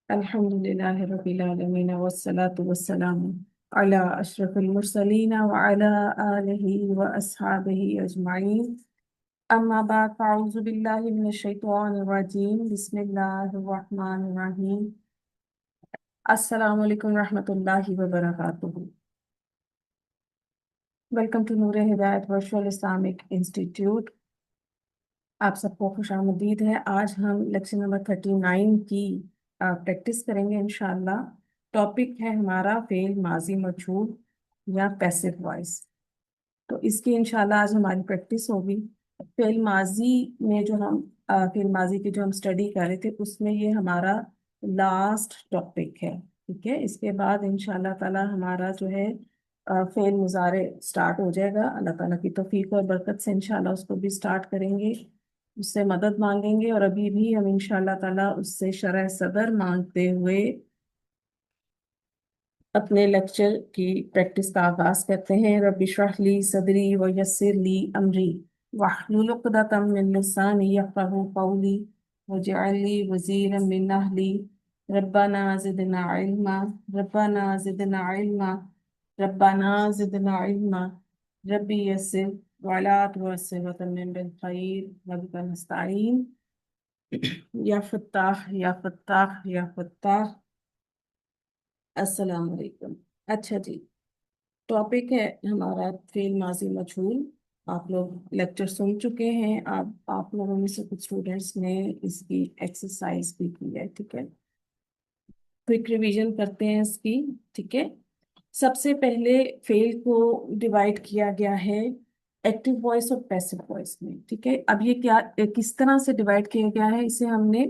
अल्हम्दुलिल्लाहि रब्बिल आलमीन वस्सलातु वस्सलामु अला अशरफिल मुरसलीन व अला आलिहि व अस्हाबिहि अजमाइन। अम्मा बाद फ़अऊज़ु बिल्लाहि मिनश शैतानिर रजीम। बिस्मिल्लाहिर रहमानिर रहीम। अस्सलामु अलैकुम रहमतुल्लाहि व बरकातुहू। वेलकम टू नूर हिदायत वर्चुअल इस्लामिक इंस्टीट्यूट। आप सबको खुशामदीद है। आज हम लेक्चर नंबर 39 की प्रैक्टिस करेंगे इंशाल्लाह। टॉपिक है हमारा फेल माजी मजहूल या पैसिव वॉइस। तो इसकी इंशाल्लाह आज हमारी प्रैक्टिस होगी। फेल माजी में जो हम फेल माजी की जो हम स्टडी कर रहे थे उसमें ये हमारा लास्ट टॉपिक है। ठीक है, इसके बाद इंशाल्लाह ताला हमारा जो है फेल मुजारे स्टार्ट हो जाएगा। अल्लाह ताला की तौफीक और बरकत से इंशाल्लाह उसको भी स्टार्ट करेंगे, उससे मदद मांगेंगे। और अभी भी हम इंशाल्लाह ताला उससे शरह सदर मांगते हुए अपने लेक्चर की प्रैक्टिस का आगाज करते हैं। रब्बि इश्रह ली सदरी व यस्सिर ली अमरी वहलुल उक़दतम मिन लिसानी यफ़क़हू क़ौली वजअल ली वज़ीरम मिन अहली रब्बना ज़िदना इल्मा रब्बना ज़िदना इल्मा रब्बना ज़िदना इल्मा रब्बी यस्सिर वला तुअस्सिर व तम्मिम बिल खैर व बिका नस्तईन या फत्ताह या फत्ताह या फत्ताह। अस्सलाम वालेकुम। अच्छा जी, टॉपिक है हमारा फेल माजी मजहूल। आप लोग लेक्चर सुन चुके हैं। आप लोगों में से कुछ स्टूडेंट्स ने इसकी एक्सरसाइज भी की है। ठीक है, क्विक रिवीजन करते हैं इसकी। ठीक है, सबसे पहले फेल को डिवाइड किया गया है एक्टिव वॉइस और पैसिव वॉइस में। ठीक है, अब ये क्या किस तरह से डिवाइड किया गया है, इसे हमने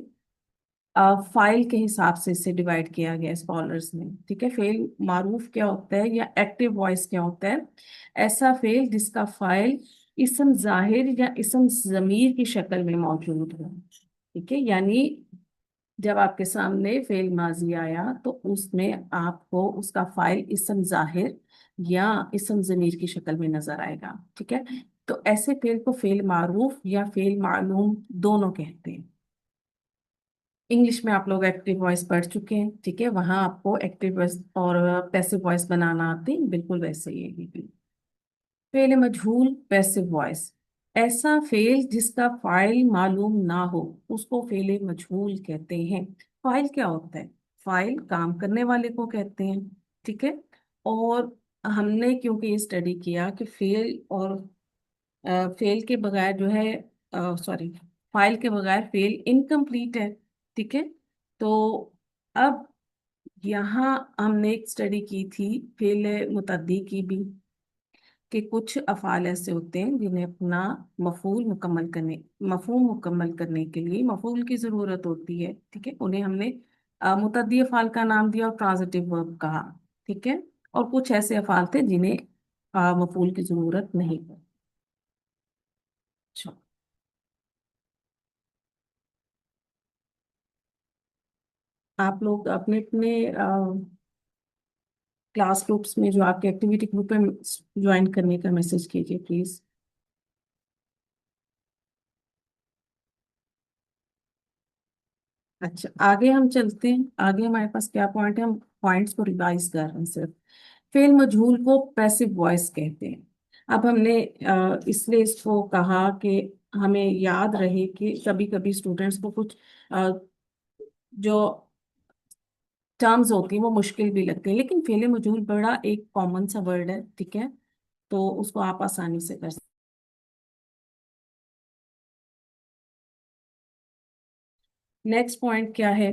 फाइल के हिसाब से इसे डिवाइड किया गया स्कॉलर्स ने। ठीक है, फेल मारूफ क्या होता है या एक्टिव वॉइस क्या होता है? ऐसा फेल जिसका फाइल इसम जाहिर या इसम जमीर की शक्ल में मौजूद हो। ठीक है, यानी जब आपके सामने फेल माजी आया तो उसमें आपको उसका फाइल इसम जाहिर या इसम जमीर की शक्ल में नजर आएगा। ठीक है, तो ऐसे फेल को फेल मारूफ या फेल मालूम दोनों कहते हैं। इंग्लिश में आप लोग एक्टिव वॉइस पढ़ चुके हैं। ठीक है, वहां आपको एक्टिव वॉइस और पैसिव वॉइस बनाना आते हैं, बिल्कुल वैसे ही है ये भी। फेल मजहूल पैसिव वॉइस, ऐसा फेल जिसका फाइल मालूम ना हो उसको फेल मजहूल कहते हैं। फाइल क्या होता है? फाइल काम करने वाले को कहते हैं। ठीक है, और हमने क्योंकि ये स्टडी किया कि फेल और फेल के बगैर जो है, सॉरी, फाइल के बगैर फेल इनकम्प्लीट है। ठीक है, तो अब यहाँ हमने एक स्टडी की थी फेल मुतद्दी की भी, कि कुछ अफ़ाल ऐसे होते हैं जिन्हें अपना मफहूम मुकम्मल करने के लिए मफूल की ज़रूरत होती है। ठीक है, उन्हें हमने मुतद्दी अफ़ाल का नाम दिया और ट्रांजिटिव वर्ब कहा। ठीक है, और कुछ ऐसे अफ़ाल थे जिन्हें मफूल की ज़रूरत नहीं है। अच्छा, आप लोग अपने अपने क्लास ग्रुप्स में जो आपके एक्टिविटी ग्रुप है ज्वाइन करने का मैसेज कीजिए प्लीज। अच्छा, आगे हम चलते हैं। आगे हमारे पास क्या पॉइंट है, हम पॉइंट्स को रिवाइज कर रहे हैं सिर्फ। फेल मजहूल को पैसिव वॉइस कहते हैं। अब हमने इसलिए इसको कहा कि हमें याद रहे कि कभी कभी स्टूडेंट्स को कुछ अ, जो टर्म्स होती हैं वो मुश्किल भी लगती हैं, लेकिन फेल मजहूल बड़ा एक कॉमन सा वर्ड है। ठीक है, तो उसको आप आसानी से कर सकते। नेक्स्ट पॉइंट क्या है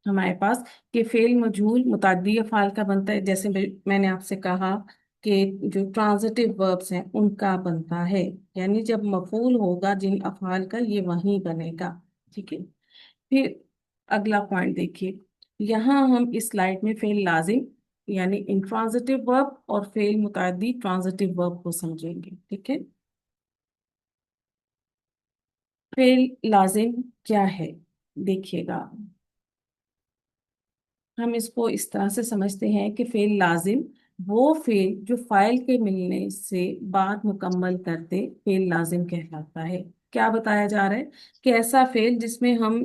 हमारे पास, कि फेल मजहूल मुतअद्दी अफ़ाल का बनता है। जैसे मैंने आपसे कहा कि जो ट्रांजिटिव वर्ब्स हैं उनका बनता है, यानी जब मफूल होगा जिन अफ़ाल का ये वहीं बनेगा। ठीक है, फिर अगला पॉइंट देखिए, यहाँ हम इस स्लाइड में फेल लाजिम यानी इंट्रांजिटिव वर्ब और फेल मुतअद्दी ट्रांजिटिव वर्ब को समझेंगे। ठीक है, फेल लाजिम क्या है देखिएगा। हम इसको इस तरह से समझते हैं कि फेल लाजिम वो फेल जो फाइल के मिलने से बाद मुकम्मल करते फेल लाजिम कहलाता है। क्या बताया जा रहा है कि ऐसा फेल जिसमें हम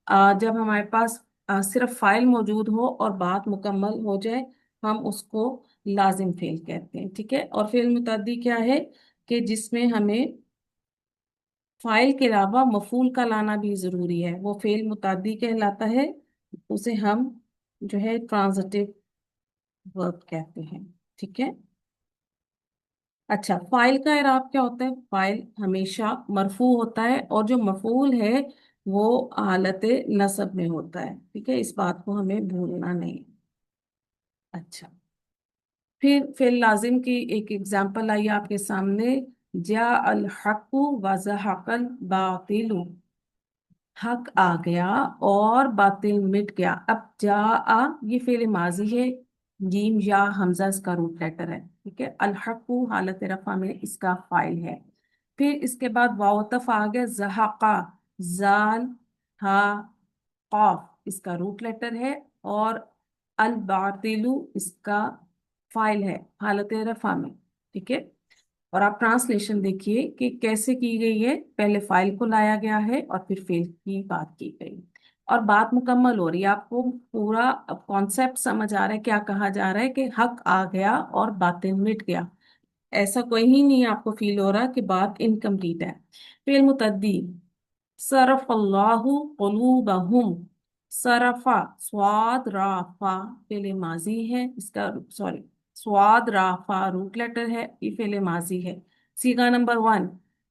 जब हमारे पास सिर्फ फाइल मौजूद हो और बात मुकम्मल हो जाए, हम उसको लाजिम फेल कहते हैं। ठीक है। और फेल मुतअद्दी क्या है कि जिसमें हमें फाइल के अलावा मफूल का लाना भी जरूरी है, वो फेल मुतअद्दी कहलाता है। उसे हम जो है ट्रांजिटिव वर्ब कहते हैं। ठीक है। अच्छा, फाइल का इराब क्या होता है? फाइल हमेशा मरफू होता है और जो मफूल है वो हालत नसब में होता है। ठीक है, इस बात को हमें भूलना नहीं। अच्छा, फिर लाजिम की एक एग्जांपल आई आपके सामने। जा अल हक़्क़ु व ज़हक़ल बातिलु, हक आ गया और बातिल मिट गया। अब जा आ ये फेल माजी है, जीम या हमजा इसका रूट लेटर है। ठीक है। अल हक़्क़ु हालत रफा में इसका फाइल है। फिर इसके बाद वाव तफ आ गया, ज़हक़ा, जाल हा कॉफ इसका रूट लेटर है, और अल बातिलु इसका फाइल है हालत रफा में। ठीक है। और आप ट्रांसलेशन देखिए कि कैसे की गई है। पहले फाइल को लाया गया है और फिर फेल की बात की गई और बात मुकम्मल हो रही है। आपको पूरा कॉन्सेप्ट समझ आ रहा है, क्या कहा जा रहा है कि हक आ गया और बातिल मिट गया। ऐसा कोई ही नहीं आपको फील हो रहा कि बात इनकम्प्लीट है। फेल मुतद्दी, सरफ अल्लाहु कुलूबहुम, सरफा स्वाद राफा फेले माजी है इसका, सॉरी, स्वाद राफा रूट लेटर है, ये फेले माजी है। सीगा नंबर 1,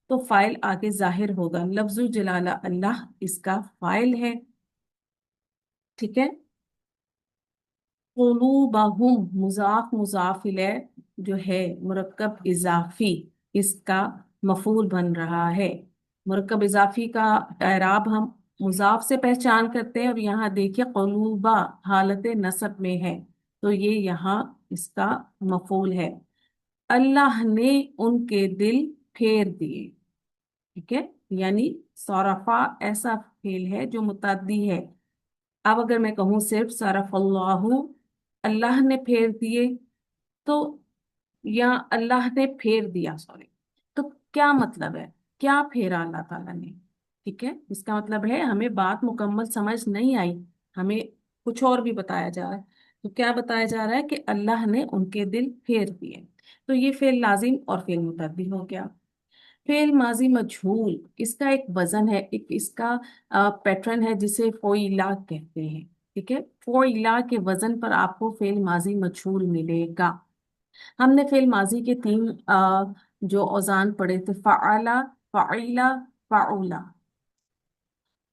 तो फाइल आगे जाहिर होगा, लफ्जु जलाला अल्लाह इसका फाइल है। ठीक है। कुलूबहुम मुजाफ मुजाफ इलैह जो है मुरक्कब इजाफी, इसका मफूल बन रहा है। मुरक्कब इजाफी का एराब हम मुजाफ से पहचान करते हैं, और यहाँ देखिए कुलूबा हालत नसब में है, तो ये यहाँ इसका मफूल है। अल्लाह ने उनके दिल फेर दिए। ठीक है। यानी सौरफा ऐसा फेल है जो मुतअद्दी है। अब अगर मैं कहूँ सिर्फ सरफल्लाहु, अल्लाह ने फेर दिए, तो या अल्लाह ने फेर दिया, सॉरी, तो क्या मतलब है? क्या फेरा अल्लाह ताला ने? ठीक है, इसका मतलब है हमें बात मुकम्मल समझ नहीं आई, हमें कुछ और भी बताया जा रहा है। तो क्या बताया जा रहा है कि अल्लाह ने उनके दिल फेर दिए। तो ये फेल लाजिम और फेल मुतअद्दी हो गया। फेल माजी मजहूल, इसका एक वजन है, एक इसका पैटर्न है जिसे फोइला कहते हैं। ठीक है। फोइला के वजन पर आपको फेल माजी मजहूल मिलेगा। हमने फेल माजी के 3 जो औजान पढ़े थे, फ़अला, फ़अइला, फ़अउला,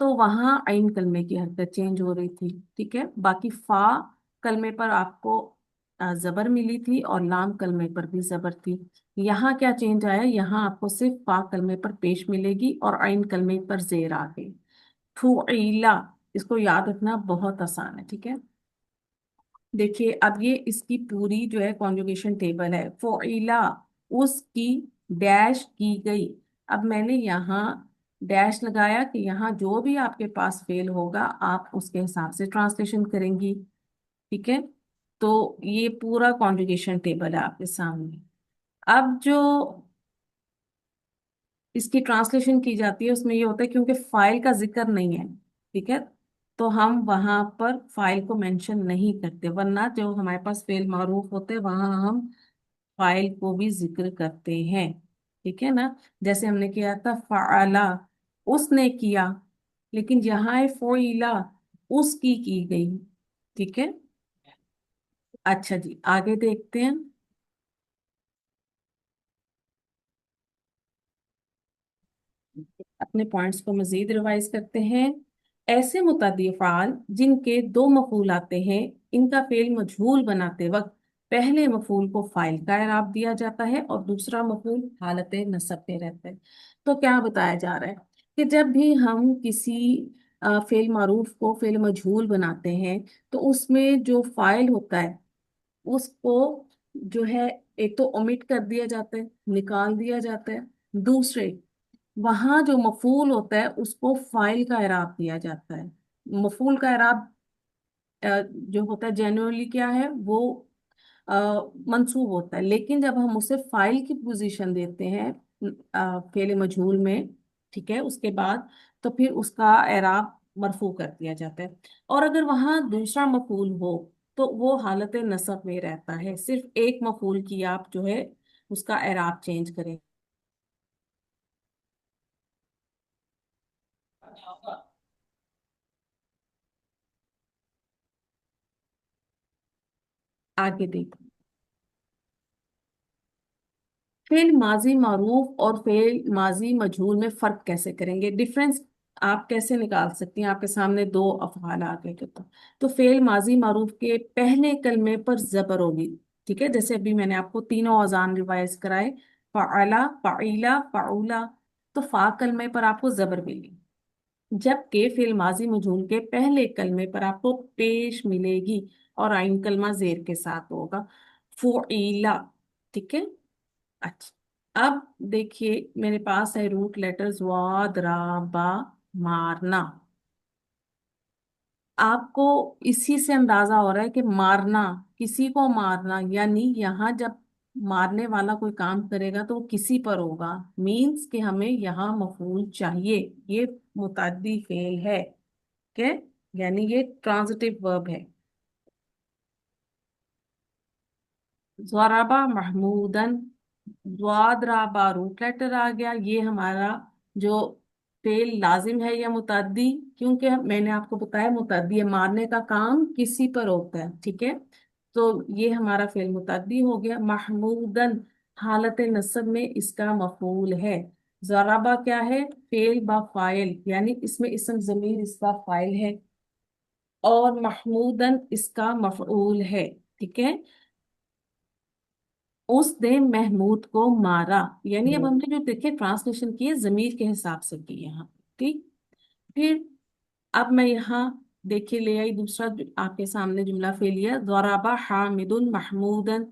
तो वहां आइन कलमे की हरकत चेंज हो रही थी। ठीक है। बाकी फा कलमे पर आपको जबर मिली थी और लाम कलमे पर भी जबर थी। यहाँ क्या चेंज आया? यहाँ आपको सिर्फ फा कलमे पर पेश मिलेगी और आइन कलमे पर जेर आ गई। फुइला, इसको याद रखना बहुत आसान है। ठीक है। देखिए, अब ये इसकी पूरी जो है कॉन्जुगेशन टेबल है। फुइला, उसकी डैश की गई। अब मैंने यहाँ डैश लगाया कि यहाँ जो भी आपके पास फेल होगा आप उसके हिसाब से ट्रांसलेशन करेंगी। ठीक है। तो ये पूरा कॉन्जुगेशन टेबल है आपके सामने। अब जो इसकी ट्रांसलेशन की जाती है उसमें ये होता है, क्योंकि फाइल का जिक्र नहीं है, ठीक है, तो हम वहां पर फाइल को मेंशन नहीं करते, वरना जो हमारे पास फेल मारूफ होते हैं वहां हम फाइल को भी जिक्र करते हैं। ठीक है ना। जैसे हमने किया था फ़अला, उसने किया, लेकिन यहाँ है फ़ुइला, उसकी की गई। ठीक है। अच्छा जी, आगे देखते हैं। अपने पॉइंट्स को मजीद रिवाइज करते हैं। ऐसे मुतअद्दी अफ़आल जिनके 2 मफूल आते हैं, इनका फेल मजहूल बनाते वक्त पहले मफूल को फाइल का एराब दिया जाता है और दूसरा मफूल हालत नसब पे रहता है। तो क्या बताया जा रहा है कि जब भी हम किसी फेल मारूफ को फेल मजहूल बनाते हैं, तो उसमें जो फाइल होता है उसको जो है एक तो ओमिट कर दिया जाता है, निकाल दिया जाता है। दूसरे, वहां जो मफूल होता है उसको फाइल का एराब दिया जाता है। मफूल का एराब जो होता है जनरली क्या है, वो अ, मंसूब होता है, लेकिन जब हम उसे फाइल की पोजीशन देते हैं फेल मजहूल में, ठीक है, उसके बाद तो फिर उसका एराब मरफू कर दिया जाता है। और अगर वहां दूसरा मफूल हो तो वो हालत नसब में रहता है, सिर्फ एक मफूल की आप जो है उसका एराब चेंज करें। आगे देखो, फेल माजी मारूफ और फेल माजी मजहूल में फर्क कैसे करेंगे, डिफरेंस आप कैसे निकाल सकती हैं। आपके सामने दो अफ़आल आ गए तो फेल माजी मारूफ के पहले कलमे पर जबर होगी। ठीक है, जैसे अभी मैंने आपको तीनों औजान रिवाइज कराए, फ़अला, फ़अइला, फ़अउला। तो फा कलमे पर आपको जबर मिली, जबकि फेल माजी मजहूल के पहले कलमे पर आपको पेश मिलेगी और आइन कलमा जेर के साथ होगा, फ़ुइला। ठीक है। अच्छा, अब देखिए मेरे पास है रूट लेटर्स वाद रा बा, मारना। आपको इसी से अंदाजा हो रहा है कि मारना, किसी को मारना, यानी यहाँ जब मारने वाला कोई काम करेगा तो वो किसी पर होगा, मीन्स कि हमें यहाँ मफूल चाहिए। ये मुतअद्दी फेल है, के यानी ये ट्रांजिटिव वर्ब है। ज़राबा महमूदन, द्वादराबा रूट लेटर आ गया। ये हमारा जो फेल लाजिम है या मुतअद्दी, क्योंकि मैंने आपको बताया मुतअद्दी है, मारने का काम किसी पर होता है। ठीक है, तो ये हमारा फेल मुतअद्दी हो गया। महमूदन हालत नस्ब में इसका मफूल है। ज़राबा क्या है, फेल बा फाइल, यानी इसमें इसम ज़मीर इसका फाइल है, और महमूदन इसका मफऊल है। ठीक है, उसने महमूद को मारा, यानी अब हमने जो देखे ट्रांसलेशन की है जमीर के हिसाब से की है यहाँ। ठीक, फिर अब मैं यहाँ देखिए ले आई दूसरा आपके सामने जुमला फेलिया, ज़राबा हामिदुन महमूदन।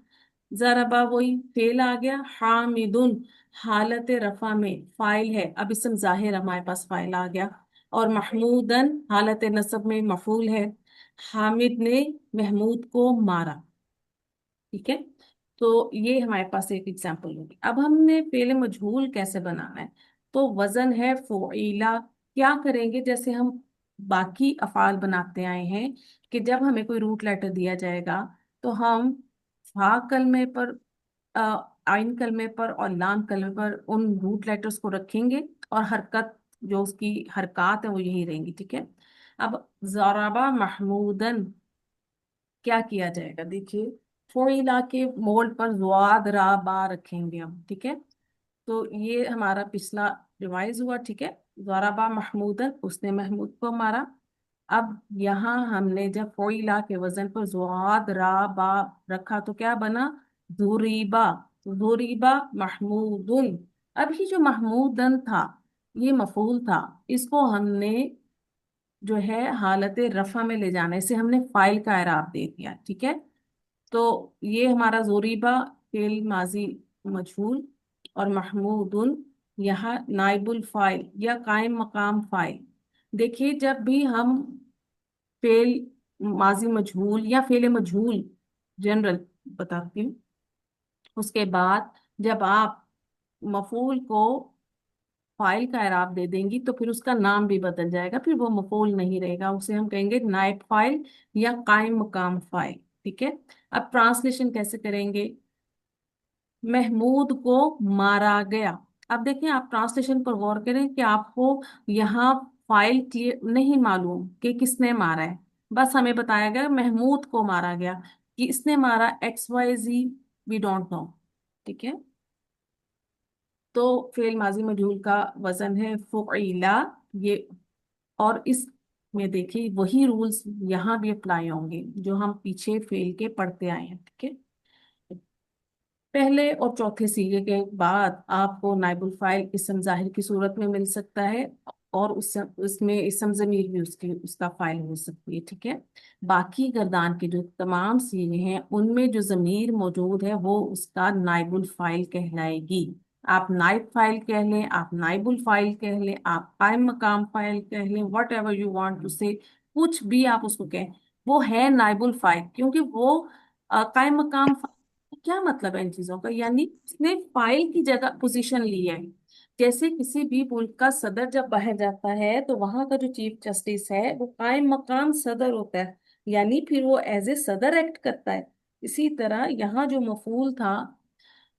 ज़राबा वही फेल आ गया, हामिदुन हालत रफा में फाइल है, अब इसम जाहिर हमारे पास फाइल आ गया, और महमूदन हालत नसब में मफूल है। हामिद ने महमूद को मारा। ठीक है, तो ये हमारे पास एक एग्जांपल होगी। अब हमने फेले मजहूल कैसे बनाना है, तो वजन है फ़ुइला। क्या करेंगे, जैसे हम बाकी अफ़ाल बनाते आए हैं कि जब हमें कोई रूट लेटर दिया जाएगा तो हम फा कलमे पर, आइन कलमे पर और लाम कलमे पर उन रूट लेटर्स को रखेंगे, और हरकत जो उसकी हरकत है वो यही रहेंगी। ठीक है, अब ज़राबा महमूदन क्या किया जाएगा, देखिए फोइला के मोल्ड पर जुआद रा बा रखेंगे हम। ठीक है, तो ये हमारा पिछला रिवाइज हुआ। ठीक है, ज़राबा महमूदन, उसने महमूद को मारा। अब यहाँ हमने जब फोइला के वजन पर जुआद रा बा रखा तो क्या बना, जुरीबा। जुरीबा महमूदुन। अब ये जो महमूदन था ये मफूल था, इसको हमने जो है हालत रफा में ले जाने से हमने फाइल का एराब दे दिया। ठीक है, तो ये हमारा जोरीबा फेल माजी मजहूल, और महमूदुन यहाँ नाइबुल फाइल या कायम मकाम फाइल। देखिए जब भी हम फेल माजी मजहूल या फेल मजहूल जनरल बताती हूँ, उसके बाद जब आप मफूल को फाइल का एराब दे देंगी तो फिर उसका नाम भी बदल जाएगा, फिर वो मफूल नहीं रहेगा, उसे हम कहेंगे नाइब फाइल या कायम मकाम फाइल। ठीक है, अब ट्रांसलेशन कैसे करेंगे, महमूद को मारा गया। अब देखें, आप ट्रांसलेशन पर गौर करें कि आपको यहाँ फाइल क्लियर नहीं मालूम कि किसने मारा है, बस हमें बताया गया महमूद को मारा गया, कि इसने मारा XYZ, वी डोंट नो। ठीक है, तो फेल माजी मजहूल का वजन है फुइला। ये, और इस में देखिए वही रूल्स यहाँ भी अप्लाई होंगे जो हम पीछे फेल के पढ़ते आए हैं। ठीक है, पहले और चौथे सीखे के बाद आपको नाइबुल फाइल इस्म जाहिर की सूरत में मिल सकता है, और उसमें इस्म ज़मीर भी उसकी उसका फाइल हो सकती है। ठीक है, बाकी गर्दान के जो तमाम सीगे हैं उनमें जो ज़मीर मौजूद है वो उसका नाइबुल फाइल कहलाएगी। आप नाइब फाइल कह लें, आप नाइबुल फाइल कह लें, आप कायम मकाम फाइल कह लें, whatever you want to say, कुछ भी आप उसको कहें, वो है नाइबुल फाइल, क्योंकि वो कायम मकाम, क्या मतलब है इन चीजों का, यानी उसने फाइल की जगह पोजीशन ली है। जैसे किसी भी मुल्क का सदर जब बाहर जाता है तो वहां का जो चीफ जस्टिस है वो कायम मकाम सदर होता है, यानी फिर वो एज ए सदर एक्ट करता है। इसी तरह यहाँ जो मफूल था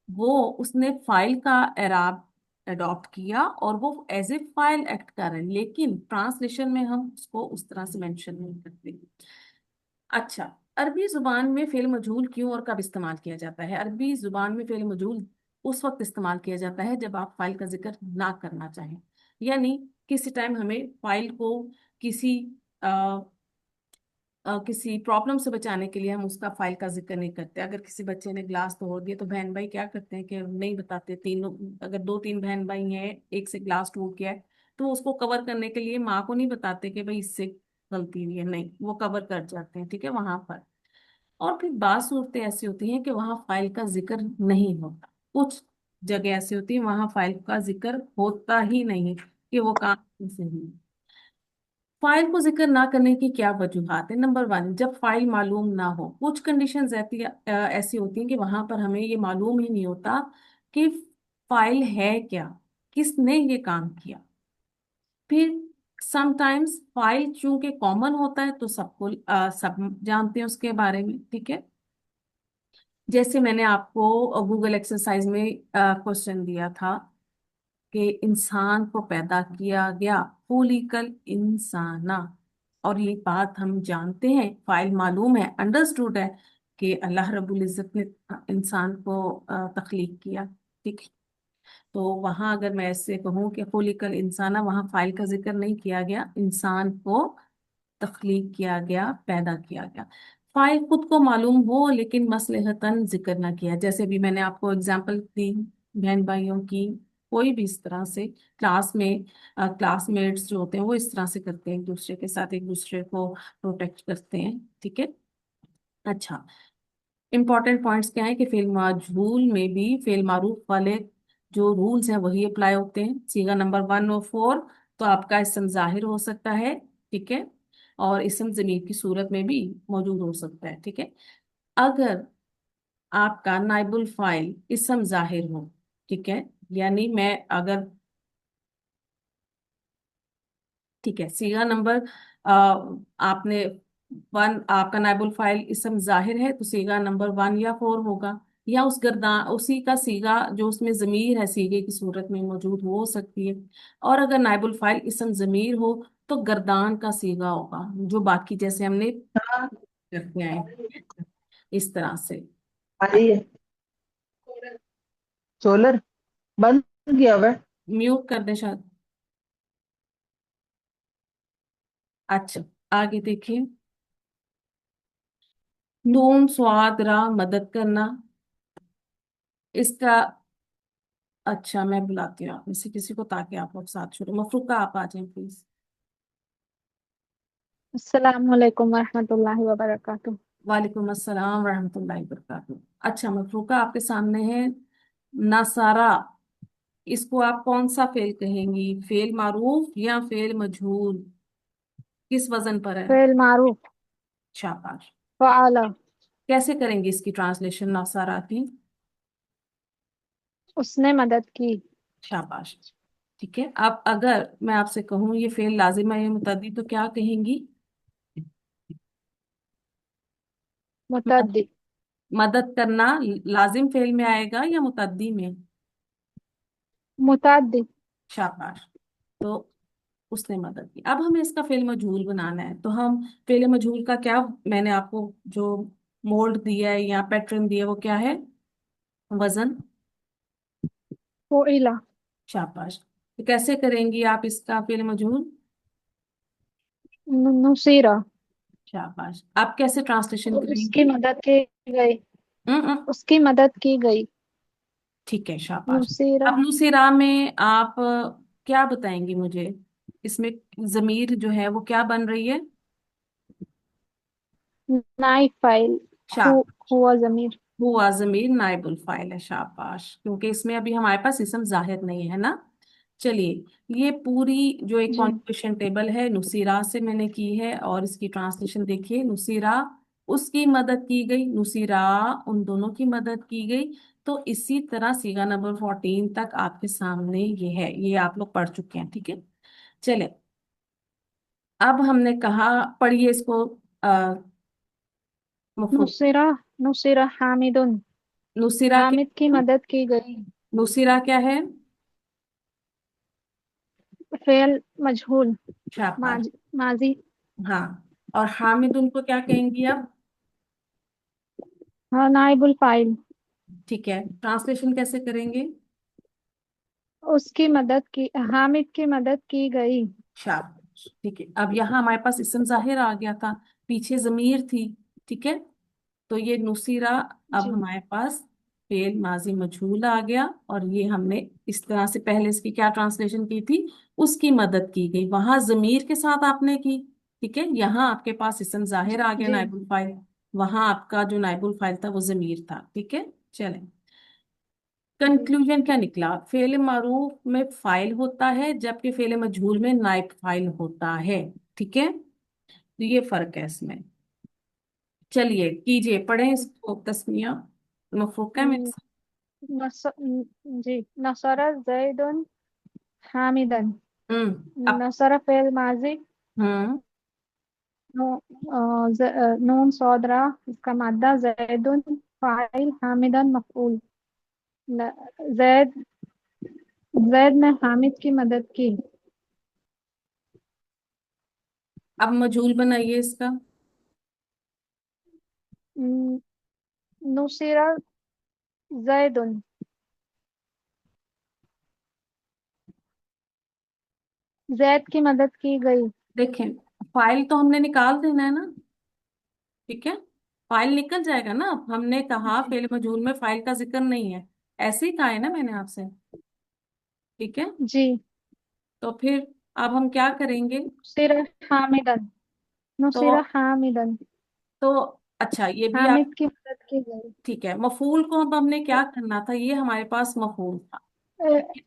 वो उसने फाइल का एराब अडॉप्ट किया और वो एज ए फाइल एक्ट कर रहे हैं, लेकिन ट्रांसलेशन में हम उसको उस तरह से मेंशन नहीं करते। अच्छा, अरबी जुबान में फेल मजहूल क्यों और कब इस्तेमाल किया जाता है? अरबी जुबान में फेल मजहूल उस वक्त इस्तेमाल किया जाता है जब आप फाइल का जिक्र ना करना चाहें, यानी किसी टाइम हमें फाइल को किसी किसी प्रॉब्लम से बचाने के लिए हम उसका फाइल का जिक्र नहीं करते। अगर किसी बच्चे ने ग्लास तोड़ दिया तो बहन भाई क्या करते हैं कि नहीं बताते। तीनों, अगर दो तीन बहन भाई हैं, एक से ग्लास टूट गया है, तो उसको कवर करने के लिए माँ को नहीं बताते कि भाई इससे गलती हुई है, नहीं, वो कवर कर जाते हैं, ठीक है, वहां पर। और फिर बात सूरतें ऐसी होती हैं कि वहां फाइल का जिक्र नहीं होता। कुछ जगह ऐसी होती है वहां फाइल का जिक्र होता ही नहीं कि वो काम से हुई। फाइल को जिक्र ना करने की क्या वजूहात है? नंबर वन, जब फाइल मालूम ना हो। कुछ कंडीशंस ऐसी होती हैं कि वहां पर हमें ये मालूम ही नहीं होता कि फाइल है क्या, किसने ये काम किया। फिर समटाइम्स फाइल चूंकि कॉमन होता है तो सबको सब जानते हैं उसके बारे में, ठीक है। जैसे मैंने आपको गूगल एक्सरसाइज में क्वेश्चन दिया था कि इंसान को पैदा किया गया, खुलिकल इंसाना। और ये बात हम जानते हैं, फाइल मालूम है, अंडरस्टूड है कि अल्लाह रब्बुल इज्जत ने इंसान को तख्लीक किया, ठीक है। तो वहां अगर मैं ऐसे कहूँ कि खुलिकल इंसाना, वहां फाइल का जिक्र नहीं किया गया, इंसान को तख्लीक किया गया, पैदा किया गया। फाइल खुद को मालूम हो लेकिन मसलहतन जिक्र ना किया। जैसे भी मैंने आपको एग्जांपल दी बहन भाइयों की, कोई भी इस तरह से क्लास में क्लासमेट्स जो होते हैं वो इस तरह से करते हैं, एक दूसरे के साथ एक दूसरे को प्रोटेक्ट करते हैं, ठीक है। अच्छा, इंपॉर्टेंट पॉइंट्स क्या है कि फेल माजहूल में भी फेल मारूफ वाले जो रूल्स हैं वही अप्लाई होते हैं। सीगा नंबर 1 और 4, तो आपका इसम जाहिर हो सकता है, ठीक है, और इसम जमीर की सूरत में भी मौजूद हो सकता है, ठीक है। अगर आपका नाइबुल फाइल इसम जाहिर हो, ठीक है, यानी मैं अगर, ठीक है, सीगा नंबर आपने 1, आपका नाइबुल फाइल इसम जाहिर है तो सीगा नंबर 1 या 4 होगा, या उस गर्दान उसी का सीगा जो उसमें जमीर है सीगे की सूरत में मौजूद हो सकती है। और अगर नाइबुल फाइल इसम जमीर हो तो गर्दान का सीगा होगा, जो बाकी जैसे हमने हाँ, करते आए हैं, इस तरह से। आ रही है। सोलर बंद किया हुआ है। म्यूट कर दे शायद। अच्छा, आगे देखिए। नून स्वाद रा मदद करना, इसका, अच्छा मैं बुलाती हूँ आप में से किसी को ताकि आप लोग साथ शुरू। मफरूका आप आ जाएं प्लीज। अस्सलाम वालेकुम रहमतुल्लाहि व बरकातुहू। वालेकुम अस्सलाम रहमतुल्लाहि वबरकातुहू। अच्छा मफरूका, आपके सामने है नासारा। इसको आप कौन सा फेल कहेंगी, फेल मारूफ या फेल मजहूल, किस वजन पर है? फेल मारूफ। शाबाश। फ़अला। कैसे करेंगे इसकी ट्रांसलेशन नासारा की? उसने मदद की। शाबाश, ठीक है। अब अगर मैं आपसे कहूँ ये फेल लाजिम है या मुतद्दी तो क्या कहेंगी? मुतद्दी। मदद करना लाजिम फेल में आएगा या मुतद्दी में? मुतद्दी। शाबाश। तो उसने मदद की। अब हमें इसका फेल मजहूल बनाना है, तो हम फेल मजहूल का क्या, मैंने आपको जो मोल्ड दिया है या पैटर्न दिया है वो क्या है? वजन। फ़ुइला। शाबाश। तो कैसे करेंगी आप इसका फेल मजहूल? नुसीरा। शाबाश। आप कैसे ट्रांसलेशन उसकी करेंगी? मदद की गई। उसकी मदद की गई। ठीक है, शाबाश। नुसीरा। अब नुसेरा में आप क्या बताएंगी मुझे? इसमें जमीर जो है वो क्या बन रही है? Knife file. हु शाबाश। हुआ जमीर। हुआ जमीर नाइबुल फाइल है, शाबाश, क्योंकि इसमें अभी हमारे पास इसम जाहिर नहीं है ना। चलिए, ये पूरी जो एक जी। कॉन्जुगेशन टेबल है नुसीरा से मैंने की है, और इसकी ट्रांसलेशन देखिए। नुसीरा उसकी मदद की गई, नुसीरा, उन दोनों की मदद की गई। तो इसी तरह सीगा नंबर 14 तक आपके सामने ये है, ये आप लोग पढ़ चुके हैं, ठीक है। चले, अब हमने कहा, पढ़िए इसको। आ, नुसिरा नुसिरा हामिदुन, नुसीरा के, हामिद की मदद की गई। नुसीरा क्या है? फेल मजहूल, शाबाश। माजी। हाँ, और हामिद उनको क्या कहेंगी अब? हाँ, नाइबुल फाइल। ठीक है, ट्रांसलेशन कैसे करेंगे? उसकी मदद की, हामिद की मदद की गई। शाबाश, ठीक है। अब यहाँ हमारे पास इस्म जाहिर आ गया था, पीछे जमीर थी, ठीक है। तो ये नुसीरा अब जी हमारे पास फेल माजी मजहूल आ गया, और ये हमने इस तरह से पहले इसकी क्या ट्रांसलेशन की थी, उसकी मदद की गई, वहां जमीर के साथ आपने की, ठीक है। यहाँ आपके पास इस्म जाहिर आ गया, जी नाइबुल फाइल, वहां आपका जो नाइबुल फाइल था वो जमीर था, ठीक है। चलें, जी कंक्लूजन क्या निकला? फेल मारूफ में फाइल होता है, जबकि फेल मजहूल में नाइब फाइल होता है, ठीक है। तो ये फर्क है इसमें। चलिए कीजिए, पढ़ें इसको, तस्मिया मफरूक है मेरे न- साथ। जी, नसरा जैदुन हामिदन। अब नसरा फेल माजी, हम्म नो, नून सौदरा इसका मादा, जैदुन फाइल, हामिदन मफऊल। ल- जैद जैद ने हामिद की मदद की। अब मजहूल बनाइए इसका। न- नुसिरा जैदुन, जैद की मदद की गई। देखें, फाइल तो हमने निकाल देना है ना, ठीक है। फाइल निकल जाएगा ना, अब हमने कहा जी फेल मजहूल में फाइल का जिक्र नहीं है, ऐसे ही कहा है ना मैंने आपसे, ठीक है। जी। तो फिर अब हम क्या करेंगे? नुसिरा हामिदन, तो नुसिरा हामिदन, तो अच्छा, ये भी आप, हामिद की मदद की गई। ठीक है। मफूल को अब हमने क्या करना था, ये हमारे पास मफूल था।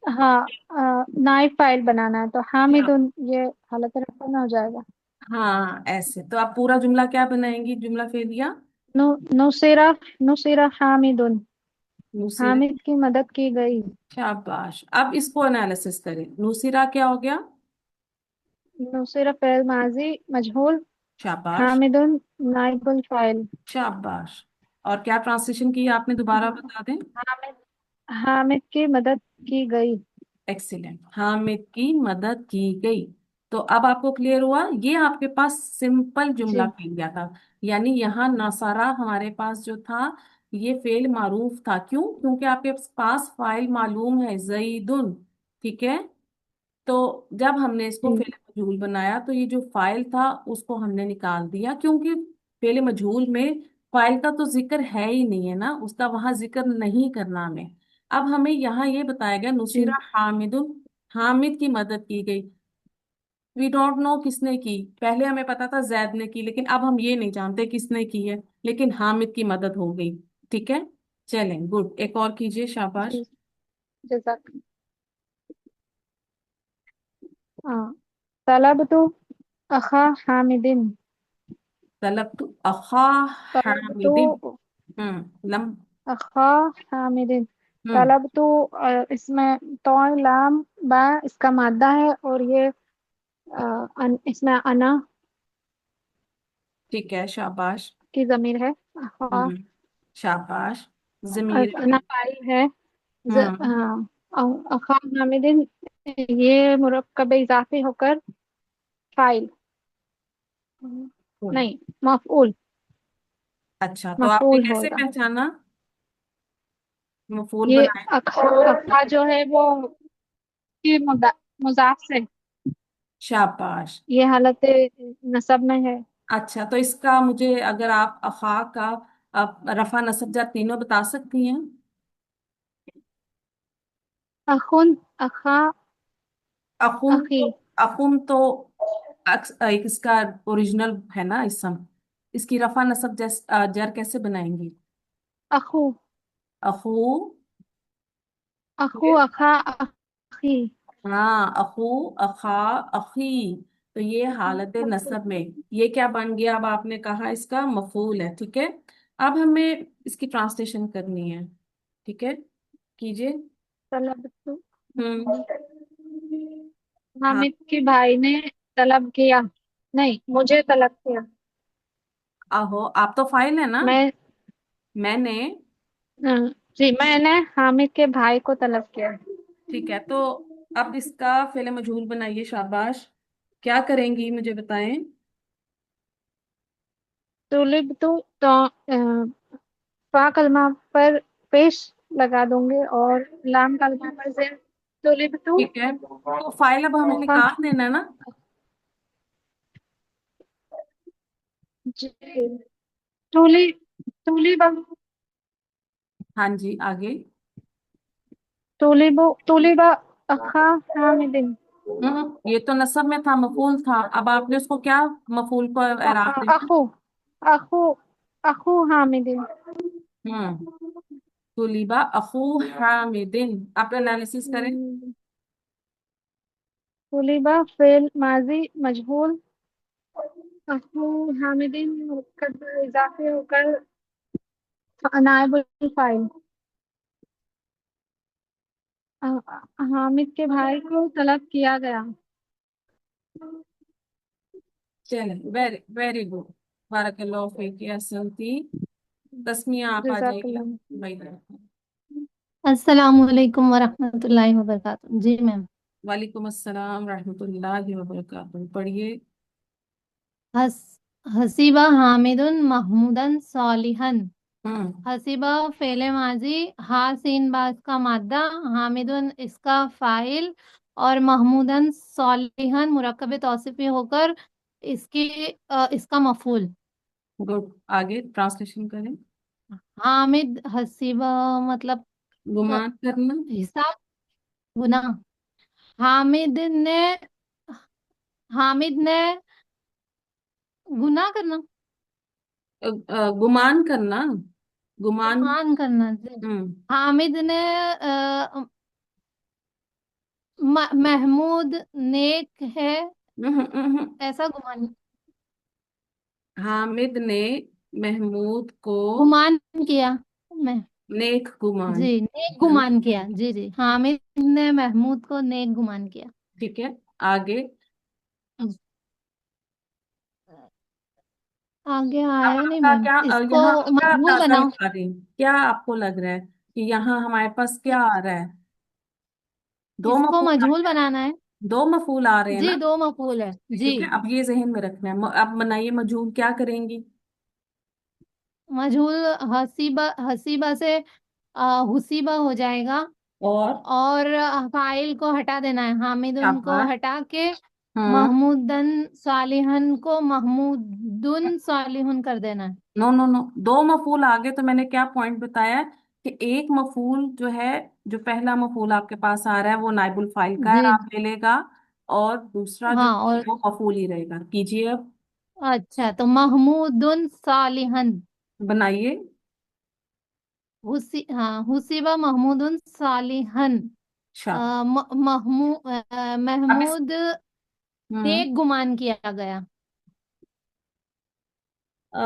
हाँ, नाइफ फाइल बनाना है तो क्या? हामिदुन, ये हालत रफा में हो जाएगा। हाँ, ऐसे तो आप पूरा जुमला क्या बनाएंगी, जुमला फेरिया? नु, नुसिरा नुसिरा हामिदुन, नुसिरा। हामिद की मदद की गई। शाबाश, अब इसको एनालिसिस करें, नुसिरा क्या हो गया? नुसिरा फेल माजी मजहूल, शाबाश, हामिदुन नाइबुल फाइल। शाबाश। और क्या ट्रांसलेशन की आपने, दोबारा बता दें। हामिद हामिद की मदद की गई। एक्सीलेंट, हामिद की मदद की गई। तो अब आपको क्लियर हुआ, ये आपके पास सिंपल जुमला जी फेल गया था। यानी यहाँ नसारा हमारे पास जो था, ये फेल मारूफ था। क्यों? क्योंकि आपके पास फाइल मालूम है, जईदुन, ठीक है। तो जब हमने इसको जी फेल मजहूल बनाया, तो ये जो फाइल था उसको हमने निकाल दिया, क्योंकि फेल मजहूल में फाइल का तो जिक्र है ही नहीं है ना, उसका वहां जिक्र नहीं करना हमें। अब हमें यहाँ ये बताया गया, नुसीरा जी हामिदुन, हामिद की मदद की गई। वी डोंट नो किसने की, पहले हमें पता था जैद ने की, लेकिन अब हम ये नहीं जानते किसने की है, लेकिन हामिद की मदद हो गई, ठीक है। चलें, गुड, एक और कीजिए, शाबाश। जी। जज़ाक। हाँ, तलब तो अखा हामिदिन, तलब तो अखा तलब तो हामिदिन। लम। अखा हामिदिन, हम्म तलब तो इसमें तो लाम बा इसका मादा है, और ये इसमें अना ठीक है, शाबाश। की जमीर है। अखा, हम्म शाबाश, जमीर अना है। फाइल है। हम्म हाँ, अखा हामिदिन, ये मुरक्कब इजाफी होकर फाइल, good। नहीं, मफऊल, अच्छा, तो आपने मफऊल कैसे होगा। पहचाना, मफूल ये बनाया? अखा जो है वो के मुजाफ से, शाबाश। ये हालत नसब में है। अच्छा, तो इसका मुझे, अगर आप अखा का आप रफा नसब जार तीनों बता सकती हैं? अखुन, अखा, अखुम अखी, तो, अखुम तो एक इसका ओरिजिनल है ना इसम, इसकी रफा नसब जर कैसे बनाएंगी? अखू, अखू। अखू, अखा, अखी। हाँ, अखू, अखा, अखी। तो ये हालत नसब में, ये क्या बन गया? अब आपने कहा इसका मफूल है, ठीक है। अब हमें इसकी ट्रांसलेशन करनी है, ठीक है, कीजिए। तलब तो हम्म। हाँ। हामिद के भाई ने तलब किया, नहीं मुझे तलब किया। आहो, आप तो फाइल है ना। मैं मैंने। जी मैंने हामिद के भाई को तलब किया। ठीक है, तो अब इसका फेले मजहूल बनाइए, शाबाश। क्या करेंगी मुझे बताएं। तुलिब तो फा कलमा पर पेश लगा दूंगी और लाम कलमा पर जेर तुलिब ठीक है, तो फाइल अब हमें फा निकाल देना ना। जी तुली तुलिब हाँ जी, आगे। तुलिब अखा हामिदिन। ये तो नसब में था, मफूल था। अब आपने उसको क्या, मफूल को एराब देना। अखू अखू अखू हामिदिन। हम्म। तुलिबा अखू हामिदिन। आप एनालिसिस करें। तुलिबा फेल माजी मजहूल, अखू हामिदिन मुकद्दर इजाफे होकर नायबुल फाइल। हामिद के भाई को तलब किया गया। चलें, वेरी वेरी गुड। बारकल्लाहु फीक या सनती। तस्मिया आप आ जाइए। जज़ाकल्लाह। भाई। अस्सलामुअलैकुम वरहमतुल्लाहि वबरकातुहू। जी मैम। वालेकुम अस्सलाम रहमतुल्लाहि व बरकातुहू। पढ़िए। हस हसीबा हामिदुन महमूदन सालिहन। हम्म। हसीबा फेले माजी, हा सीन बास का मादा, हामिदुन इसका फाइल, और महमूदन सालिहन मुरक्कब तौसीफी होकर इसका मफूल। गुड, आगे ट्रांसलेशन करें। हामिद हसीबा मतलब अ, गुमान करना। हिसाब, गुना। हामिद ने हामिद ने गुनाह करना, गुमान करना। गुमान। गुमान करना जी। हम्म। हामिद ने महमूद नेक है, ऐसा गुमान हामिद ने महमूद को गुमान किया। मैं नेक गुमान। जी नेक है ना? गुमान किया, जी जी, हामिद ने महमूद को नेक गुमान किया। ठीक है, आगे। आगे अब आया नहीं आपका मैम, क्या इसको यहाँ क्या मजबूल अंदाजा बनाओ। लगा रही हैं? क्या आपको लग रहा है कि यहाँ हमारे पास क्या आ रहा है? दो इसको मफूल आ मजबूल रहे हैं। बनाना है। दो मफूल आ रहे हैं जी ना। दो मफूल है जी। ठीक है, अब ये जहन में रखना है। अब बनाइए मजहूल, क्या करेंगी? मजहूल हसीबा, हसीबा से हुसीबा हो जाएगा। और और फाइल को हटा देना है, हामिदुन को शाबाश। हटा के हम्म। महमूदन सालिहन को महमूदुन सालिहुन कर देना है। नो नो नो, दो मफूल आगे तो मैंने क्या पॉइंट बताया है कि एक मफूल जो है, जो पहला मफूल आपके पास आ रहा है वो नाइबुल फाइल का है, जी आप ले लेगा। और दूसरा जो हाँ, है और वो मफूल ही रहेगा। कीजिए अब। अच्छा, तो महमूदुन सालिहन, बनाइए। हाँ हुसीबा महमूदुन सालिहन। अच्छा। अब इस महमूद हम्म नेक गुमान किया गया। अ,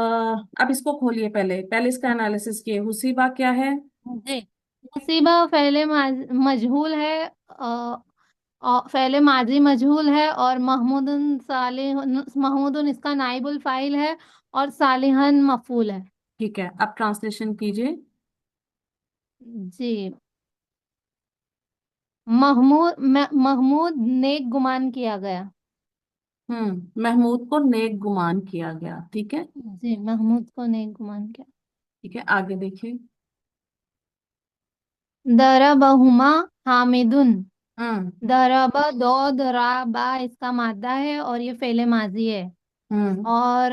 अब इसको खोलिए, पहले पहले इसका एनालिसिस किए। हुसीबा क्या है? जी मुसीबा फेले मजहूल है, फेले माजी मजहूल है, और महमूदुन इसका नाइबुल फाइल है, और सालिहन मफूल है। ठीक है, अब ट्रांसलेशन कीजिए। जी महमूद नेक गुमान किया गया। महमूद को नेक गुमान किया गया, ठीक है। जी महमूद को नेक गुमान किया। ठीक है, आगे देखिए। दरबहुमा हामिदुन। हम्म। दरबा दो दराबा इसका मादा है और ये फेले माजी है, हम्म। और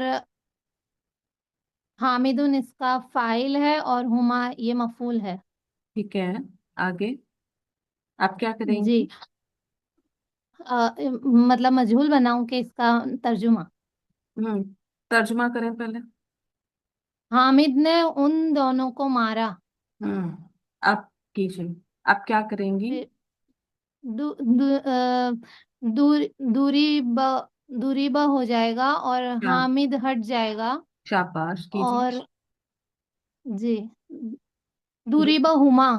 हामिदुन इसका फाइल है, और हुमा ये मफूल है। ठीक है, आगे आप क्या जी करेंगी? मतलब मजहूल बनाऊं कि इसका तर्जुमा। हम्म। तर्जुमा करें पहले। हामिद ने उन दोनों को मारा। हम्म। आप कीजिए। आप क्या करेंगी? फिर दू, दू, अ, दूर दूरी ब दुरीबा हो जाएगा और हाँ, हामिद हट जाएगा। शाबाश कीजिए। और जी, दुरीबा हुमा।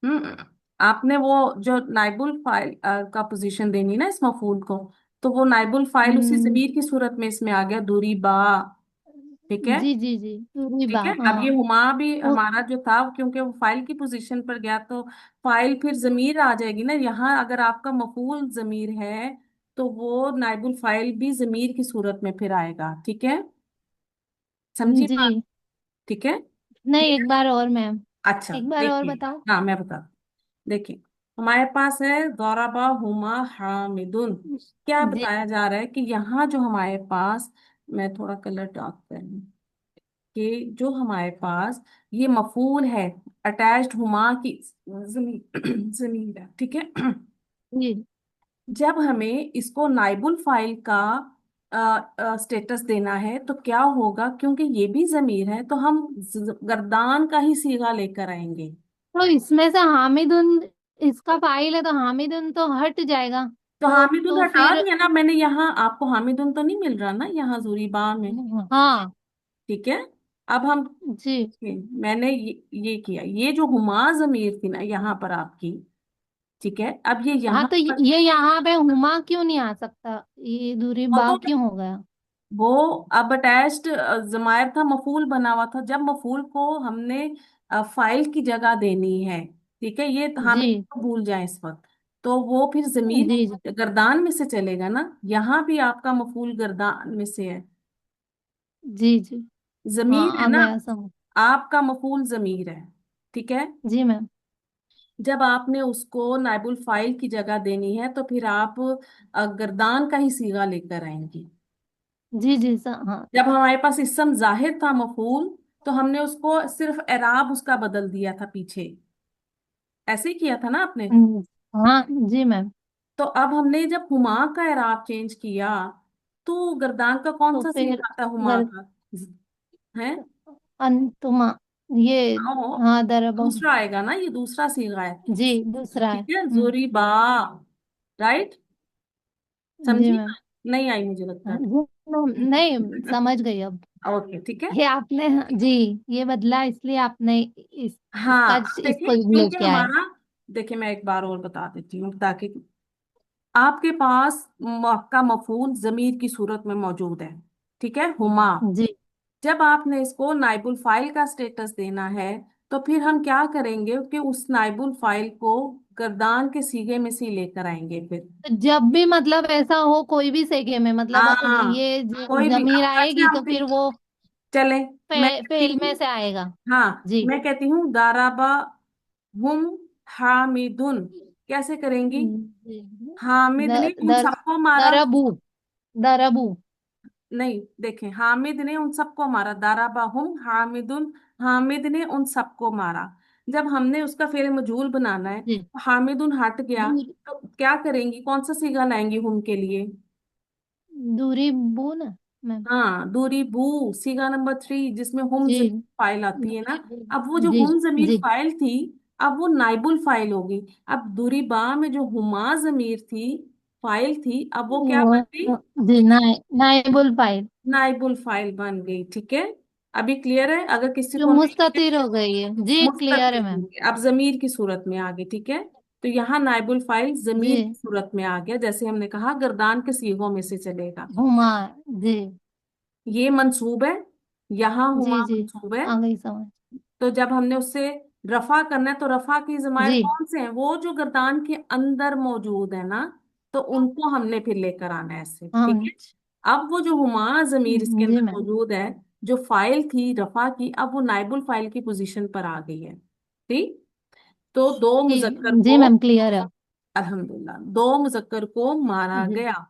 हम्म आपने वो जो नाइबुल फाइल का पोजीशन देनी ना इस मफूल को, तो वो नाइबुल फाइल उसी हम्म, जमीर की सूरत में इसमें आ गया, दूरी बा। ठीक है। जी जी जी, दुरीबा, ठीक है, अब ये हाँ। हुमा भी ओ, हमारा जो था, क्योंकि वो फाइल की पोजीशन पर गया तो फाइल फिर जमीर आ जाएगी ना यहाँ। अगर आपका मफूल जमीर है तो वो नाइबुल फाइल भी जमीर की सूरत में फिर आएगा। ठीक है, समझी बात? जी, ठीक है, नहीं, एक क्लियर? बार और मैम, अच्छा एक बार और देखिए, बताओ। हाँ मैं बता, देखिए हमारे पास है दौराबा हुमा हामिदुन। क्या जी बताया जा रहा है कि यहाँ जो हमारे पास, मैं थोड़ा कलर डार्क कर लूं, कि जो हमारे पास ये मफूल है अटैच्ड हुमा की जमीन जमीन है। ठीक है। जी, जब हमें इसको नाइबुल फाइल का स्टेटस देना है तो क्या होगा, क्योंकि ये भी जमीर है तो हम गर्दान का ही सीगा लेकर आएंगे। तो इसमें से हामिदुन, इसका फाइल है तो हामिदुन तो हट जाएगा। तो हामिदुन तो हटा फिर, दिया ना मैंने, यहाँ आपको हामिदुन तो नहीं मिल रहा ना यहाँ जूरीबा में। हाँ, ठीक है, अब हम, जी, मैंने ये किया, ये जो हुमा जमीर थी ना यहाँ पर आपकी, ठीक है, अब ये हाँ, यहाँ तो पर, ये यहाँ पे हुमा क्यों नहीं आ सकता, ये दूरी वो बा तो क्यों हो गया? वो अब अटैच्ड जमायर था, मफूल बना हुआ था। जब मफूल को हमने फाइल की जगह देनी है, ठीक है, ये हमें जी भूल जाए इस वक्त, तो वो फिर जमीर जी जी गर्दान में से चलेगा ना। यहाँ भी आपका मफूल गर्दान में से है, जी जी, हाँ, जमीर है आ ना, गया समझ। आपका मफूल जमीर है। ठीक है, जी मैम, जब आपने उसको नाइबुल फाइल की जगह देनी है तो फिर आप गर्दान का ही सीगा लेकर आएंगी। जी जी हाँ, जब हमारे पास इस्म जाहिर था मफूल, तो हमने उसको सिर्फ एराब उसका बदल दिया था पीछे, ऐसे ही किया था ना आपने। हम्म, हाँ जी मैम। तो अब हमने जब हुमा का एराब चेंज किया, तो गर्दान का कौन तो सा फिर सीगा था हुमा गर का, है? अंतुमा, ये, आओ, हाँ, दरबा, दूसरा आएगा ना, ये दूसरा सीगा है। जी, दूसरा है। ठीक है, जोरीबा, राइट, जी समझी मैम, बात? नहीं आई मुझे लगता हाँ, है। जी मैम, नहीं, समझ गई अब। ओके, ठीक है। ये आपने, जी, ये बदला इसलिए आपने इसका हाँ, अब इसको देखिए क्योंकि लेके आए। हमारा, देखिए मैं एक बार और बता देती हूँ ताकि आपके पास आपका मफूल जमीर की सूरत में मौजूद है। ठीक है, हुमा। जी जब आपने इसको नाइबुल फाइल का स्टेटस देना है तो फिर हम क्या करेंगे कि उस नाइबुल फाइल को गर्दान के सीगे में से ही लेकर आएंगे फिर। तो जब भी मतलब ऐसा हो कोई भी सेगे में, मतलब हाँ, ये कोई भी, जमीर अब जैसे आएगी हम तो फिर वो चले, मैं कहती फेल में हूँ, से आएगा। हाँ जी, मैं कहती हूँ दाराबा हुम हामिदुन, कैसे करेंगी? जी, हामिद ने द, उन दर सबको मारा। दरबू, दरबू, नहीं, देखें, हामिद ने उन सबको मारा, दाराबाहुम हामिदुन, हामिद ने उन सबको मारा। जब हमने उसका फेल मजूल बनाना है, जी, तो हामिदुन हट गया, दूर, तो क्या करेंगी, कौन सा सीगा लाएंगी हम के लिए? दूरी बू ना मैम। हाँ, दूरी बू, सीगा नंबर 3, जिसमें हम जी, जमीर फाइल आती है ना। दूरी बू, अब वो जो जी हम जमीर जी, फाइल थी, अब वो नाइबुल फाइल होगी। अब दूरी बा में जो हुमा जमीर थी, फाइल थी, अब वो क्या बन गई? वो, जी, नाइबुल फाइल, नाइबुल फाइल बन गई। ठीक है, अभी क्लियर है? अगर किसी जो को नहीं मुस्ततिर clear, हो गई है, जी, क्लियर है मुस्तकिल हो मैम। गई, अब जमीर की सूरत में आ गई। ठीक है, तो यहाँ नाइबुल फाइल जमीर की जी, सूरत में आ गया, जैसे हमने कहा गर्दान के सीगों में से चलेगा। हुमा, जी ये मंसूब है, यहाँ हुमा जी जी, मंसूब है। आ गई समझ। तो जब हमने उससे रफा करना है तो रफा की जमायर जी, कौन से हैं, वो जो गर्दान के अंदर मौजूद है ना, तो उनको हमने फिर लेकर आना है ऐसे। हाँ, ठीक है, अब वो जो हुमा जमीर इसके जी अंदर मैम, मौजूद है, जो फाइल थी रफा की, अब वो नाइबुल फाइल की पोजीशन पर आ गई है। ठीक, तो दो मुजक्कर जी को, मैम, क्लियर है। अल्हम्दुलिल्लाह, दो मुजक्कर को मारा जी गया।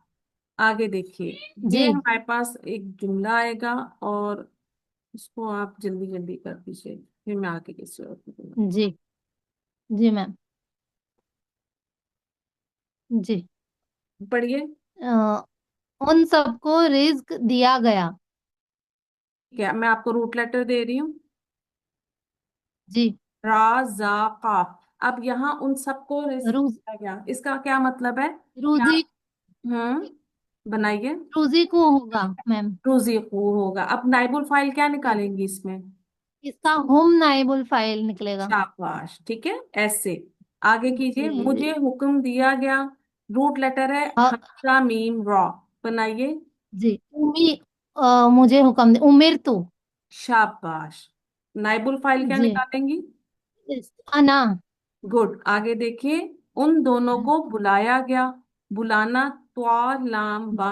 आगे देखिए, ये जी हमारे पास एक जुमला आएगा, और इसको आप जल्दी जल्दी कर दीजिए, फिर मैं आगे किसी और को दूंगा। जी, जी मैम, जी, पढ़िए। अ, उन सबको रिज्क दिया गया। क्या, मैं आपको रूट लेटर दे रही हूँ, जी, रा जा काफ। अब यहाँ उन सबको रिस्क रूज दिया गया, इसका क्या मतलब है? क्या? रूजी, हम्म बनाइए। रूजी को होगा मैम। रुज़ीक़ू होगा। अब नाइबुल फाइल क्या निकालेंगी इसमें? इसका हुम नाइबुल फाइल निकलेगा। शाबाश, ठीक है, ऐसे आगे कीजिए। जी मुझे जी। हुक्म दिया गया, रूट लेटर है हाँ हमजा मीम रॉ। बनाइए। जी। मुझे हुक्म दे उमिर तू। शाबाश। नाइबुल फाइल क्या जी। निकालेंगी? अना। गुड। आगे देखिए, उन दोनों को बुलाया गया। बुलाना त्वा लाम बा।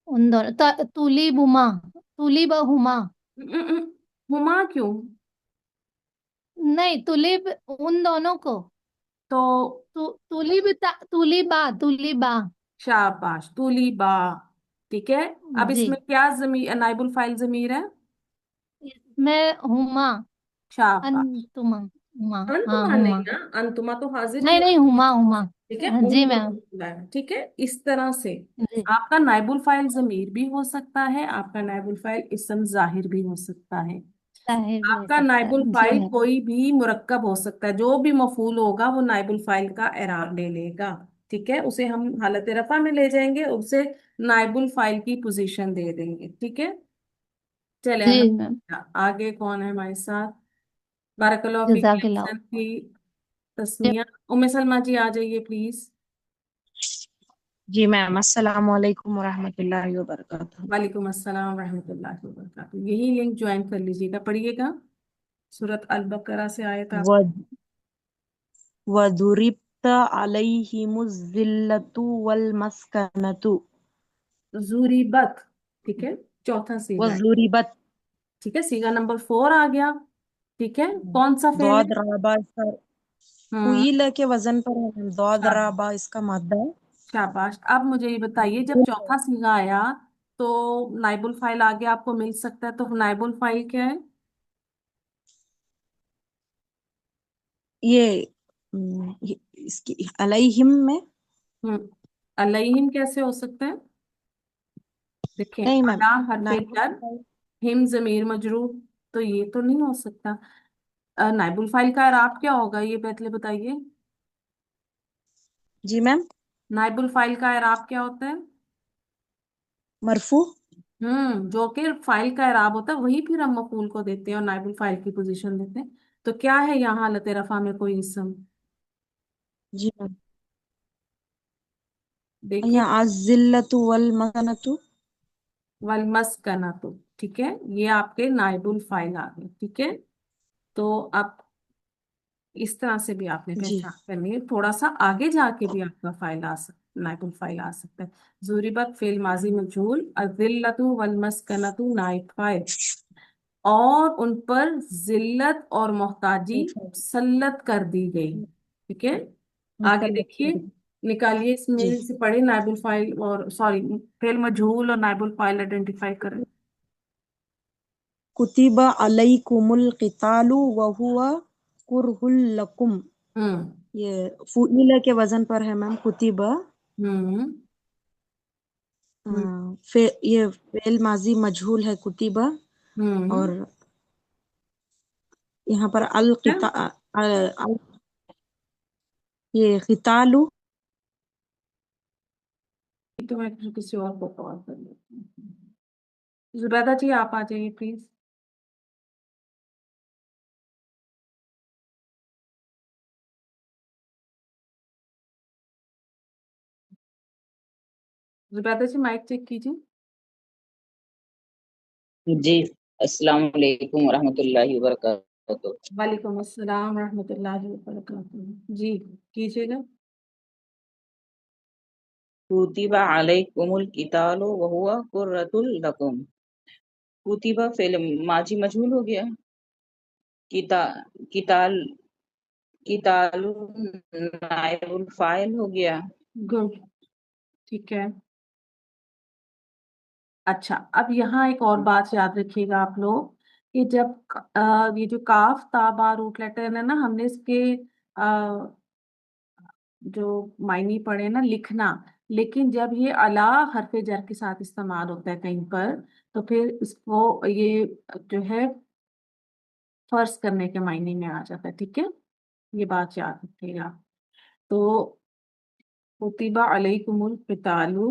उन दोनों तुली बुमा। तुली बहुमा। हुमा क्यों? नहीं तुलिब उन दोनों को। तो तुलिबा। शाबाश, तुली बा। ठीक है। अब जी। इसमें क्या जमीर, नाइबुल फाइल जमीर है? इसमें हुमा। शाबाश। अंतुमा। हुमा। हाँ अंतुमा नहीं हुमा। ना, अंतुमा तो हाजिर नहीं हुआ। नहीं हुमा हुमा। ठीक है, जी उन दोनों मैम। को बुलाया। ठीक है, इस तरह से जी आपका नाइबुल फाइल जमीर भी हो सकता है, आपका नाइबुल फाइल इस्म जाहिर भी हो सकता है। जाहिर भी हो आपका सकता नाइबुल है जी फाइल मैम। कोई भी मुरक्कब हो सकता है, जो भी मफूल होगा वो नाइबुल फाइल का एराब ले लेगा। ठीक है, उसे हम हालत रफा में ले जाएंगे, उसे नाइबुल फाइल की पोजीशन दे देंगे। ठीक है, चले जी हम मैम। आगे। कौन है हमारे साथ? बारकल्लाह फीक। जजाकिल्लाह। अहसन की तस्मिया। उम्मे सलमा जी आ जाइए प्लीज। जी मैम, अस्सलाम वालेकुम वरहमतुल्लाहि वबरकातुहू। वालेकुम अस्सलाम रहमतुल्लाहि व बरकातहू। यही लिंक ज्वाइन कर लीजिएगा, पढ़िएगा। सूरत अल बकरा से आयत आप। व वदुरिबत अलैहिमुज़्ज़िल्लतु वल मस्कनतु। जूरीबत। ठीक है, चौथा सीगा है। वज़ुरिबत। ठीक है, सीगा नंबर 4 आ गया। ठीक है, कौन सा फेल दौद है? राबा इसका हम्म। फुईला के वजन पर है मैम। दौद शाबाश। राबा इसका मादा है। शाबाश। अब मुझे ये बताइए, जब चौथा सीगा आया तो नाइबुल फाइल आगे आपको मिल सकता है, तो नाइबुल फाइल क्या है? ये, इसकी अलैहिम में। हम्म। अलैहिम कैसे हो सकता है? देखें, नहीं मैम, अला हरफे नाइबुल जर, फाइल। हिम जमीर मजरूर, तो ये तो नहीं हो सकता। नाइबुल फाइल का इराब क्या होगा, ये पहले बताइए। जी मैम। नाइबुल फाइल का इराब क्या होता है? मरफू। जो कि फाइल का इराब होता है, वही फिर हम मफूल को देते हैं और नाइबुल फाइल की पोजीशन देते हैं। तो क्या है यहाँ हालत रफा में कोई इसम? जी मैम, देखें। यहाँ अज़्ज़िल्लतु वल मस्कनतु। वल मस्कनतु। ठीक है, ये आपके नाइबुल फाइल आ गए। ठीक है, तो आप इस तरह से भी आपने जी। पहचान करनी है, थोड़ा सा आगे जाके भी आपका फाइल आ सकता, नाइबुल फाइल आ सकता है। ज़ुरिबत फेल माजी मजहूल, अज़िल्लतु वल मस्कनतु नाइब फाइल, और उन पर जिल्लत और मोहताजी सल्लत कर दी गई। ठीक है, आगे मुसल्लत देखिए, कर दी। निकालिए जी। इसमें से, पढ़े नाइबुल फाइल और सॉरी फेल मजहूल और नाइबुल फाइल आइडेंटिफाई करें। कुतिबा अलैकुमुल क़ितालु व हुवा कुरहुल लकुम। हम्म। ये फुइला के वजन पर है मैम, कुतिबा। हम्म। हम्म। ये फेल माजी मजहूल है कुतिबा। हम्म। और यहाँ पर अल क्या? क़िता ये क़ितालु। तो मैं फिर किसी और को कॉल कर लेती हूँ। जुबैदा जी आप आ जाइए please. Zubaida ji mike check कीजिए। जी, अस्सलाम वालेकुम वरहमतुल्लाहि वबरकातुहू। वालेकुम अस्सलाम रहमतुल्लाहि व बरकातुहू। जी, कीजिएगा। कुतिबा अलैकुमुल क़ितालु व हुवा कुर्रतुल लकुम। कुतिबा फेल माजी मजहूल हो गया। किता किताल कितालु नाइबुल फाइल हो गया। गुड। ठीक है। अच्छा, अब यहाँ एक और बात याद रखिएगा आप लोग, कि जब ये जो काफ ता बा रूट लेटर है ना, हमने इसके जो मायने पढ़े ना, लिखना। लेकिन जब ये अला हरफे जर के साथ इस्तेमाल होता है कहीं पर, तो फिर इसको ये जो है फर्ज करने के मायने में आ जाता है। ठीक है, ये बात याद रखिएगा। तो कुतिबा अलैकुमुल क़ितालु,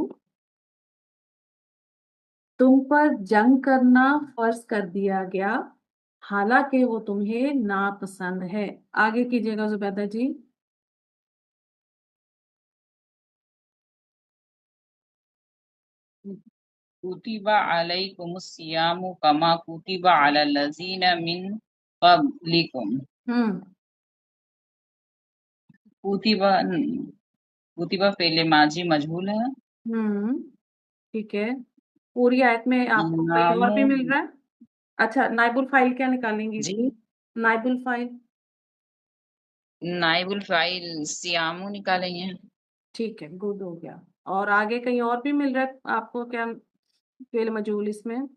तुम पर जंग करना फर्ज कर दिया गया, हालांकि वो तुम्हें नापसंद है। आगे कीजिएगा जुबैदा जी। कुतिबा अलैकुमुस्सियामु कमा कुतिबा अलल लज़ीना मिन क़ब्लिकुम। हम्म कुतिबा कुतिबा फ़ेल माजी मजहूल है। हम्म ठीक है। पूरी आयत में आपको कहीं और नामु भी मिल रहा है? अच्छा, नाइबुल फाइल क्या निकालेंगी जी इसकी? नाइबुल फाइल, नाइबुल फ़ाइल सियामु निकालेंगे। ठीक है, गुड हो गया। और आगे कहीं और भी मिल रहा है आपको क्या फेल मजहूल इसमें?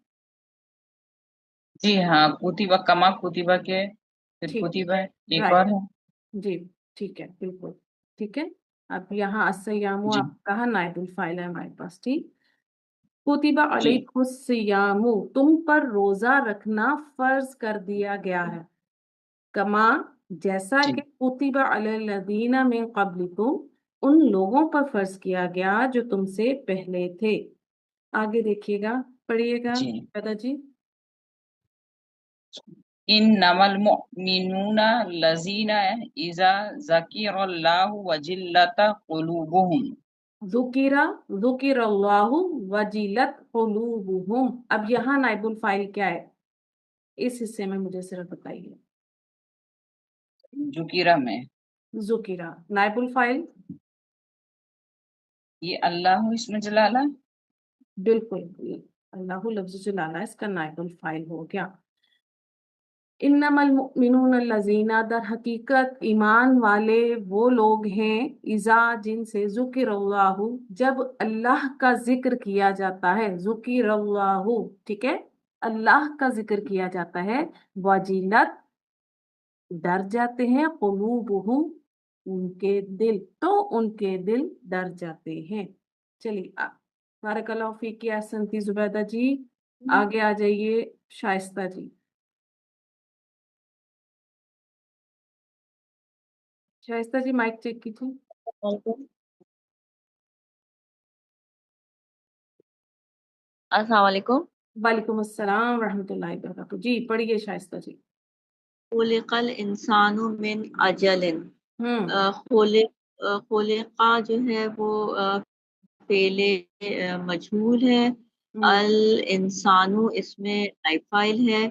जी हाँ, कुतिबा कमा कुतिबा के फिर ठीक कुतिबा एक राइट और है। जी, ठीक है, बिल्कुल ठीक है। अब यहाँ अस्सयामु जी आप कहा नाइबुल फाइल है हमारे पास, ठीक। कुतिबा जी अलैकुमुस्सियामु, तुम पर रोजा रखना फर्ज कर दिया गया है, कमा जैसा जी कि कुतिबा अलल्लज़ीना मिन क़ब्लिकुम, उन लोगों पर फर्ज किया गया जो तुमसे पहले थे। आगे देखिएगा, पढ़िएगा जी दादाजी। इन्नमल मुअमिनूना लज़ीना इज़ा ज़किरल्लाहु वजिल्लत क़ुलूबुहुम। ज़ुकिरा ज़ुकिरल्लाहु वजिलत क़ुलूबुहुम। अब यहाँ नाइबुल फाइल क्या है? इस हिस्से में मुझे सिर्फ बताइए। जुकिरा में ज़ुकिरा नाइबुल फाइल, ये अल्लाह इसमें जलाला। बिल्कुल अल्लाहु लफ्ज़ जलाला इसका नाइबुल फाइल हो गया। इन्नमल मुमिनून लजीना, दर हकीकत ईमान वाले वो लोग हैं, इज़ा जिनसे ज़ुकिरल्लाहु, जब अल्लाह का जिक्र किया जाता है, ज़ुकिरल्लाहु ठीक है, अल्लाह का जिक्र किया जाता है, वजीलत डर जाते हैं, कुलूबुहुम उनके दिल, तो उनके दिल डर जाते हैं। चलिए बारकल्लाहु फीक या संती जुबैदा जी। आगे आ जाइए शाइस्ता जी। शाइस्ता जी माइक चेक कीजिए। अस्सलाम वालेकुम। वालेकुम अस्सलाम रहमतुल्लाहि वबरकातुहू। जी पढ़िए शाइस्ता जी। खुलिकल इंसानु मिन अजलिन। हम्म खुलिका जो है वो फेले मजहूल है। हम्म अल इंसानु इसमें नाइब फाइल है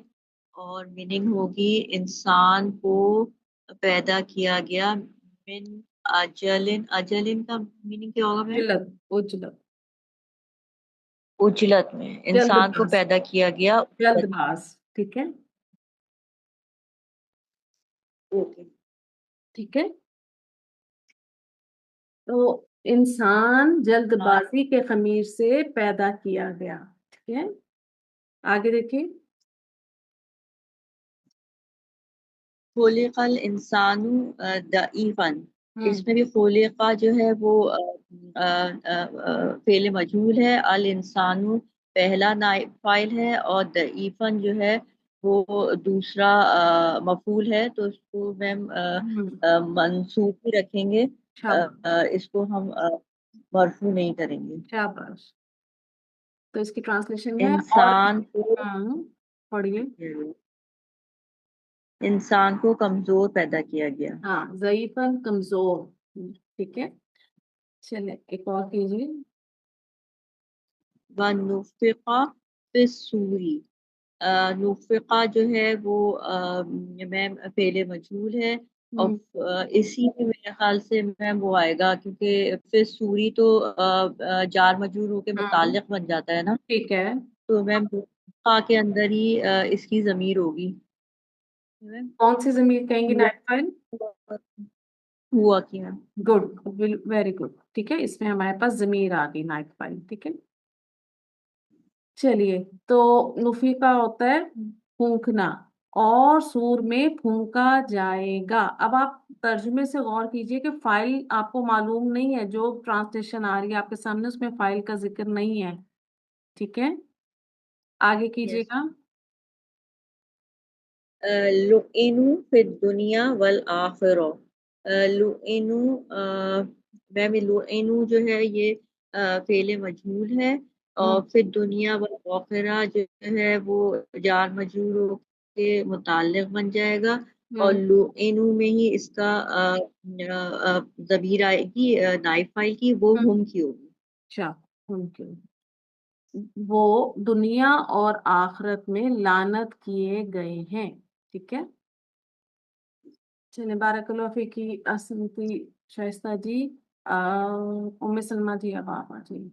और मीनिंग होगी इंसान को पैदा किया गया। मिन अजलिन, अजलिन का मीनिंग क्या होगा मैम? उजलत उजलत, उजलत में इंसान को जल्दबाज, पैदा किया गया। जल्दबाज ठीक है, ओके। ठीक है। तो इंसान जल्दबाजी के खमीर से पैदा किया गया, ठीक है। आगे देखिए। खुलिकल इंसानु दईफन। हम्म इसमें भी खुलिका जो है वो फेल मजहूल है। अल इंसानु पहला नाइब फाइल है और दईफन जो है वो दूसरा मफूल है, तो इसको मैम हम्म मंसूब ही रखेंगे। शाबाश इसको हम मरफू नहीं करेंगे। शाबाश। तो इसकी ट्रांसलेशन है और इंसान को पढ़िए। इंसान को कमजोर पैदा किया गया। हाँ, ज़ईफन कमजोर, ठीक है। चलिए एक और कीजिए। व नुफ़िक़ा फ़िस्सूरी। नुफ़िक़ा जो है वो मैम फ़ेल मजहूल है और हम्म इसी में मेरे ख्याल से मैम वो आएगा, क्योंकि फ़िस्सूरी तो जार मजरूर होके हम्म, मुताल्लिक़ बन जाता है ना, ठीक है। तो मैम नुफ़िक़ा के अंदर ही इसकी ज़मीर होगी मैम। कौन सी जमीर कहेंगी हुआ नाइट फाइल? हुआ की मैम। गुड, वेरी गुड, ठीक है। इसमें हमारे पास जमीर आ गई नाइट फाइल, ठीक है। चलिए, तो नुफी का होता है फूंकना, और सूर में फूंका जाएगा। अब आप तर्जुमे से गौर कीजिए कि फाइल आपको मालूम नहीं है, जो ट्रांसलेशन आ रही है आपके सामने उसमें फाइल का जिक्र नहीं है, ठीक है। आगे यस। कीजिएगा। लुइनु फिद दुनिया वल आखिरा। लुइनु मैम लुइनु जो है ये फेले मजहूल है, और फिर दुनिया व आखिरा जो है वो जार मजरूर के मुताल्लिक बन जाएगा, और लुइनु में ही इसका ज़मीर आएगी नाइब फाइल की, वो हम की होगी। अच्छा, उनके वो दुनिया और आखिरत में लानत किए गए हैं। ठीक है, चलिए, बारकल्लाह फीकी असनती शाइस्ता जी। उम्मे सलमा जी, अब आप आ जाइए।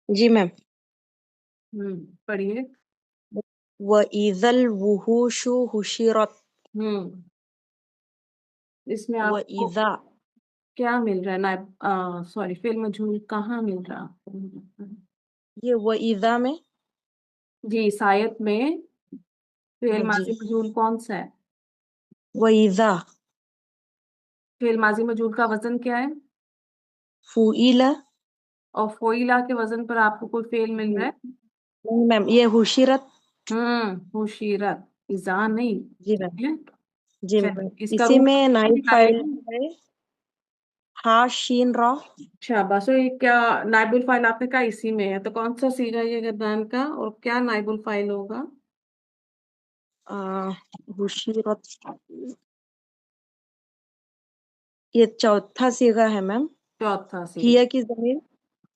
जी मैम। पढ़िए। व इज़ल वुहूशु हुशिरत। हम्म इसमें व आपको इज़ा। क्या मिल रहा है? नाइब सॉरी, फिल मजहूल कहाँ मिल रहा है आपको? ये व इज़ा में। जी, सायत में फिल जी। माजी मजहूल कौन सा है? व इज़ा फिल माजी मजहूल का वजन क्या है? फुइला। और फोइला के वजन पर आपको कोई फेल मिल रहा है? नहीं मैम, ये हुशिरत। हुशीरत, इजा नहीं। जी मैम। ठीक है, जी मैम, चलिए, इसका इसी रूप में नाइब फाइल निकालेंगे। है हा शीन रा। शाबाश। और ये क्या नाइबुल फाइल आपने कहा इसी में है, तो कौन सा सीगा ये गर्दान का, और क्या नाइबुल फाइल होगा? हुशिरत ये चौथा सीगा है मैम। चौथा सीगा। हिया की जमीन।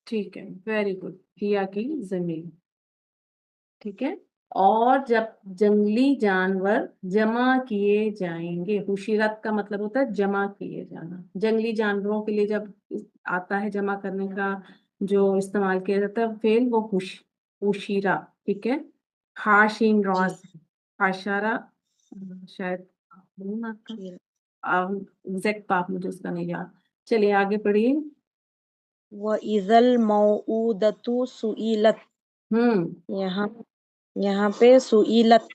ठीक है, वेरी गुड, हिया की जमीन। ठीक है, और जब जंगली जानवर जमा किए जाएंगे, हुशीरत का मतलब होता है जमा किए जाना। जंगली जानवरों के लिए जब आता है जमा करने का जो इस्तेमाल किया जाता है फेल, वो हुशीरा। ठीक है, हाशिन जी। रॉस, हाशारा, शायद आपका एग्जैक्ट आप मुझे उसका नहीं याद। चलिए आगे पढ़िए। व इज़ल मौऊदतु सुइलत। हम्म यहाँ यहाँ पे सुइलत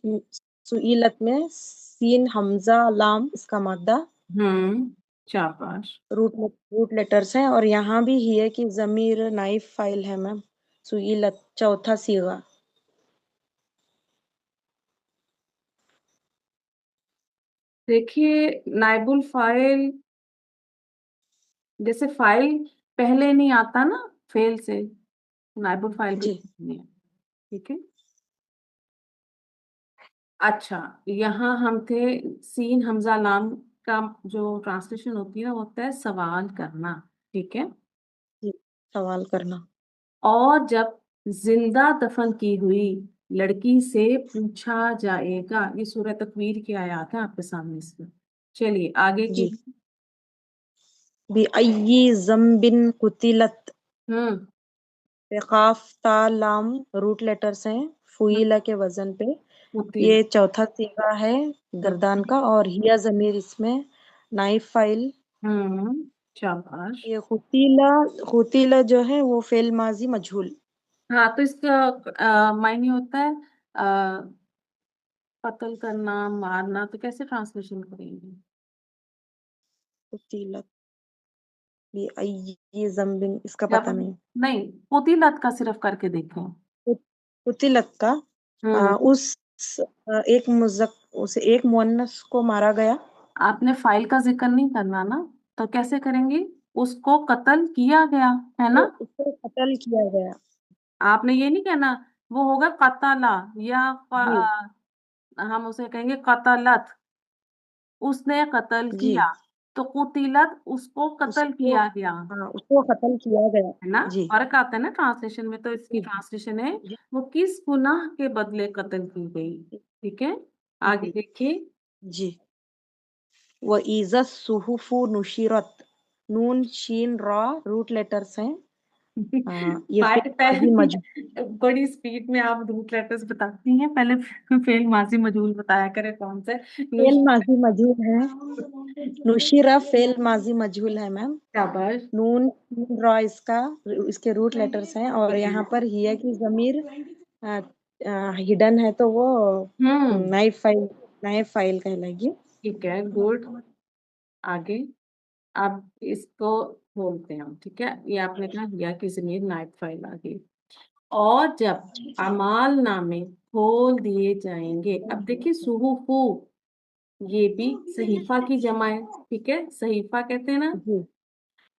में सीन हमजा लाम इसका मादा हम्म शाबाश। रूट लेटर्स हैं, और यहाँ भी हिया की जमीर नाइफ फाइल है मैम। सुइलत चौथा सीगा। देखिए, नाइबुल फाइल, जैसे फाइल पहले नहीं आता ना फेल से, नाइबुल फाइल भी जी। नहीं है। ठीक है, अच्छा, यहाँ हम थे, सीन हमजा लाम का जो ट्रांसलेशन होती है ना, वो होता है सवाल करना। ठीक है, जी, सवाल करना। और जब जिंदा दफन की हुई लड़की से पूछा जाएगा, ये सूरह तकवीर की आयत है आपके सामने इसमें। चलिए आगे की। जी। बी अय्यी ज़म्बिन कुतिलत। हम्म पे काफ ता लाम रूट लेटर्स हैं फुइला के वजन पे। मुतील। ये चौथा सीगा है गर्दान का, और हिया जमीर इसमें नाइफ फाइल। हम्म शाबाश। ये खुतीला जो है वो फेल माजी मजहूल। हाँ, तो इसका मायने होता है कत्ल करना, मारना, तो कैसे ट्रांसलेशन करेंगे? कुतिलत बी अय्यी ज़म्बिन, इसका जब पता नहीं। नहीं, कुतिलत का सिर्फ करके देखें। कुतिलत का हम्म उस एक उसे एक मुअन्नस को मारा गया। आपने फाइल का जिक्र नहीं करना ना, तो कैसे करेंगे? उसको कत्ल किया गया, है तो ना? उसको कत्ल किया गया। आपने ये नहीं कहना वो होगा कतला, या जी। हम उसे कहेंगे कतलत, उसने कत्ल जी। किया। तो कुतिलत, उसको कत्ल उसको किया गया, हाँ, उसको कत्ल किया गया। है ना? जी। फर्क आता है ना ट्रांसलेशन में, तो इसकी जी। ट्रांसलेशन है जी। वो किस गुनाह के बदले कत्ल की गई। ठीक है, आगे जी। देखिए। जी। व इज़त सुहुफु नुशिरत। नून शीन रा रूट लेटर्स हैं। ये बात फिर माजी मजहूल। पहले बड़ी स्पीड में आप रूट लेटर्स बताती हैं, पहले फेल माजी मजहूल बताया करे कौन से। फेल माजी मजहूल है। नुशिरा फेल माजी मजहूल है मैम। शाबाश। नून शीन रा इसका इसके रूट लेटर्स हैं, और यहाँ पर हिया की जमीर हिडन है, तो वो हम्म नाइफ फाइल कहलाएगी। ठीक है, गुड। आगे, अब इसको बोलते हैं हम। ठीक है, ये आपने कहा दिया कि जमीन नाइट फाइल आ गई। और जब अमाल नामे खोल दिए जाएंगे, अब देखिए सुहुफू, ये भी सहीफा की जमा है, ठीक है, सहीफा कहते हैं ना, जी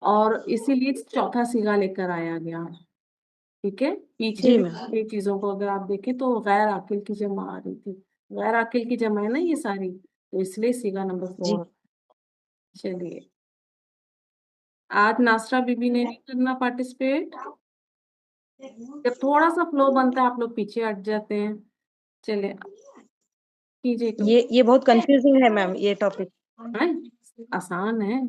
और इसीलिए चौथा सिगा लेकर आया गया, ठीक है। पीछे जी भी मैम। ये चीजों को अगर आप देखें तो गैर आकिल की जमा आ रही थी, गैर आकिल की जमा है ना ये सारी, तो इसलिए सिगा नंबर जी 4। चलिए, आज नासरा बीबी ने नहीं करना पार्टिसिपेट, जब थोड़ा सा फ्लो बनता है आप लोग पीछे हट जाते हैं। चलिए कीजिए तो। ये बहुत कंफ्यूजिंग है मैम ये टॉपिक। है, आसान है,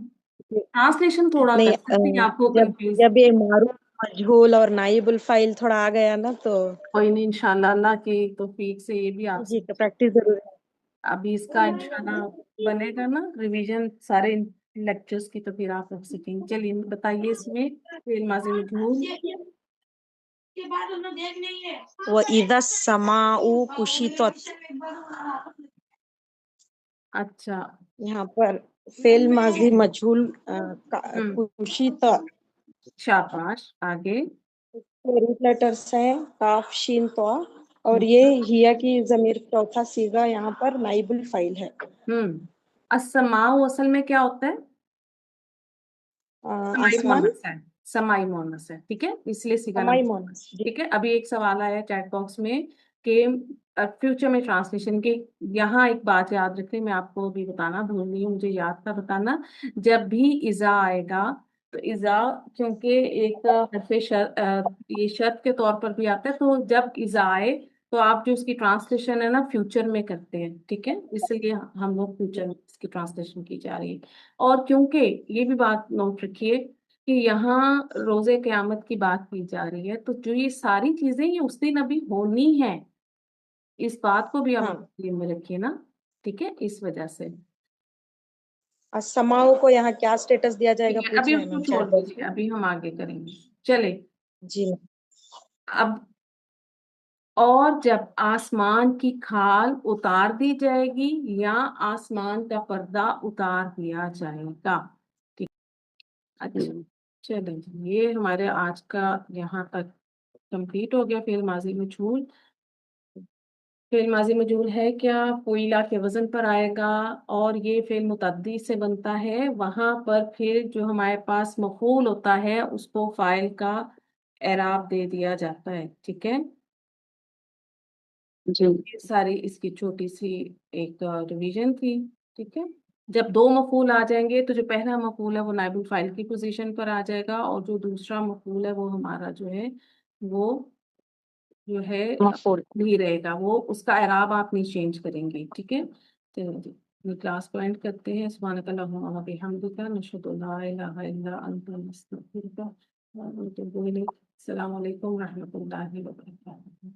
ट्रांसलेशन थोड़ा नहीं कर सकते हैं आपको जब कंफ्यूज। जब ये मारूफ मजहूल और नाइबुल फाइल थोड़ा आ गया ना तो कोई नहीं, इंशाल्लाह अल्लाह की तौफीक से ये भी आप जी प्रैक्टिस जरूर है। अभी इसका इंशाल्लाह बनेगा ना रिवीजन सारे लेक्चर्स की, तो फिर आप रख सकेंगे। चलिए बताइए इसमें फिर माजी मजहूल। वो इदा समाउ कुशितत, अच्छा। यहाँ पर फेल माजी मजहूल हम्म, कुशित, शाबाश, आगे। रूट लेटर्स हैं काफ शीन तो, और हम्म ये हिया की जमीर चौथा सीगा यहाँ पर नाइबुल फाइल है। अस्समाउ असल में क्या होता है? समाई आसमान। मोनस है, समाई मोनस है, ठीक है, इसलिए सिगा समाई नंबर। मोनस जी। ठीक है, अभी एक सवाल आया चैट बॉक्स में कि फ्यूचर में ट्रांसलेशन के, यहाँ एक बात याद रखें, मैं आपको भी बताना भूल गई हूँ, मुझे याद था बताना। जब भी इजा आएगा तो इजा, क्योंकि एक हरफे ये शर्त के तौर पर भी आता है, तो जब इजा आए तो आप जो उसकी ट्रांसलेशन है ना फ्यूचर में करते हैं, ठीक है, इसलिए हम लोग फ्यूचर में इसकी ट्रांसलेशन की जा रही है। और क्योंकि ये भी बात नोट रखिए कि यहाँ रोजे क़यामत की बात की जा रही है, तो जो ये सारी चीजें ये उस दिन अभी होनी है, इस बात को भी आप हाँ, ध्यान में रखिए ना, ठीक है, इस वजह से। समाओ को यहाँ क्या स्टेटस दिया जाएगा ठीक है, पूछ अभी रहे हैं उसको मैम छोड़ चैट बॉक्स दीजिए, में। अभी हम आगे करेंगे। चले, जी मैम। अब और जब आसमान की खाल उतार दी जाएगी या आसमान का पर्दा उतार दिया जाएगा, ठीक। अच्छा, चलें जी, ये हमारे आज का यहाँ तक कंप्लीट हो गया। फिर माजी मजहूल, फिर माजी मजहूल है क्या, फ़ुइला के वजन पर आएगा, और ये फिर मुतद्दी से बनता है, वहां पर फिर जो हमारे पास मफूल होता है उसको फाइल का एराब दे दिया जाता है, ठीक है। जी ये सारी इसकी छोटी सी एक रिवीजन थी, ठीक है। जब दो मफूल आ जाएंगे तो जो पहला मफूल है वो नाइबुल फाइल की पोजीशन पर आ जाएगा, और जो दूसरा मफूल है वो हमारा जो है वो जो है मफूल। नहीं रहेगा, वो उसका एराब आप नहीं चेंज करेंगे, ठीक है। चलिए जी, क्लास को एंड करते हैं। सुब्हानक अल्लाहुम्मा व बिहम्दिका नशहदु अल्ला इलाहा इल्ला अंता नस्तगफिरुका व नतूबु इलैक। अस्सलामु अलैकुम व रहमतुल्लाहि व बरकातुहू।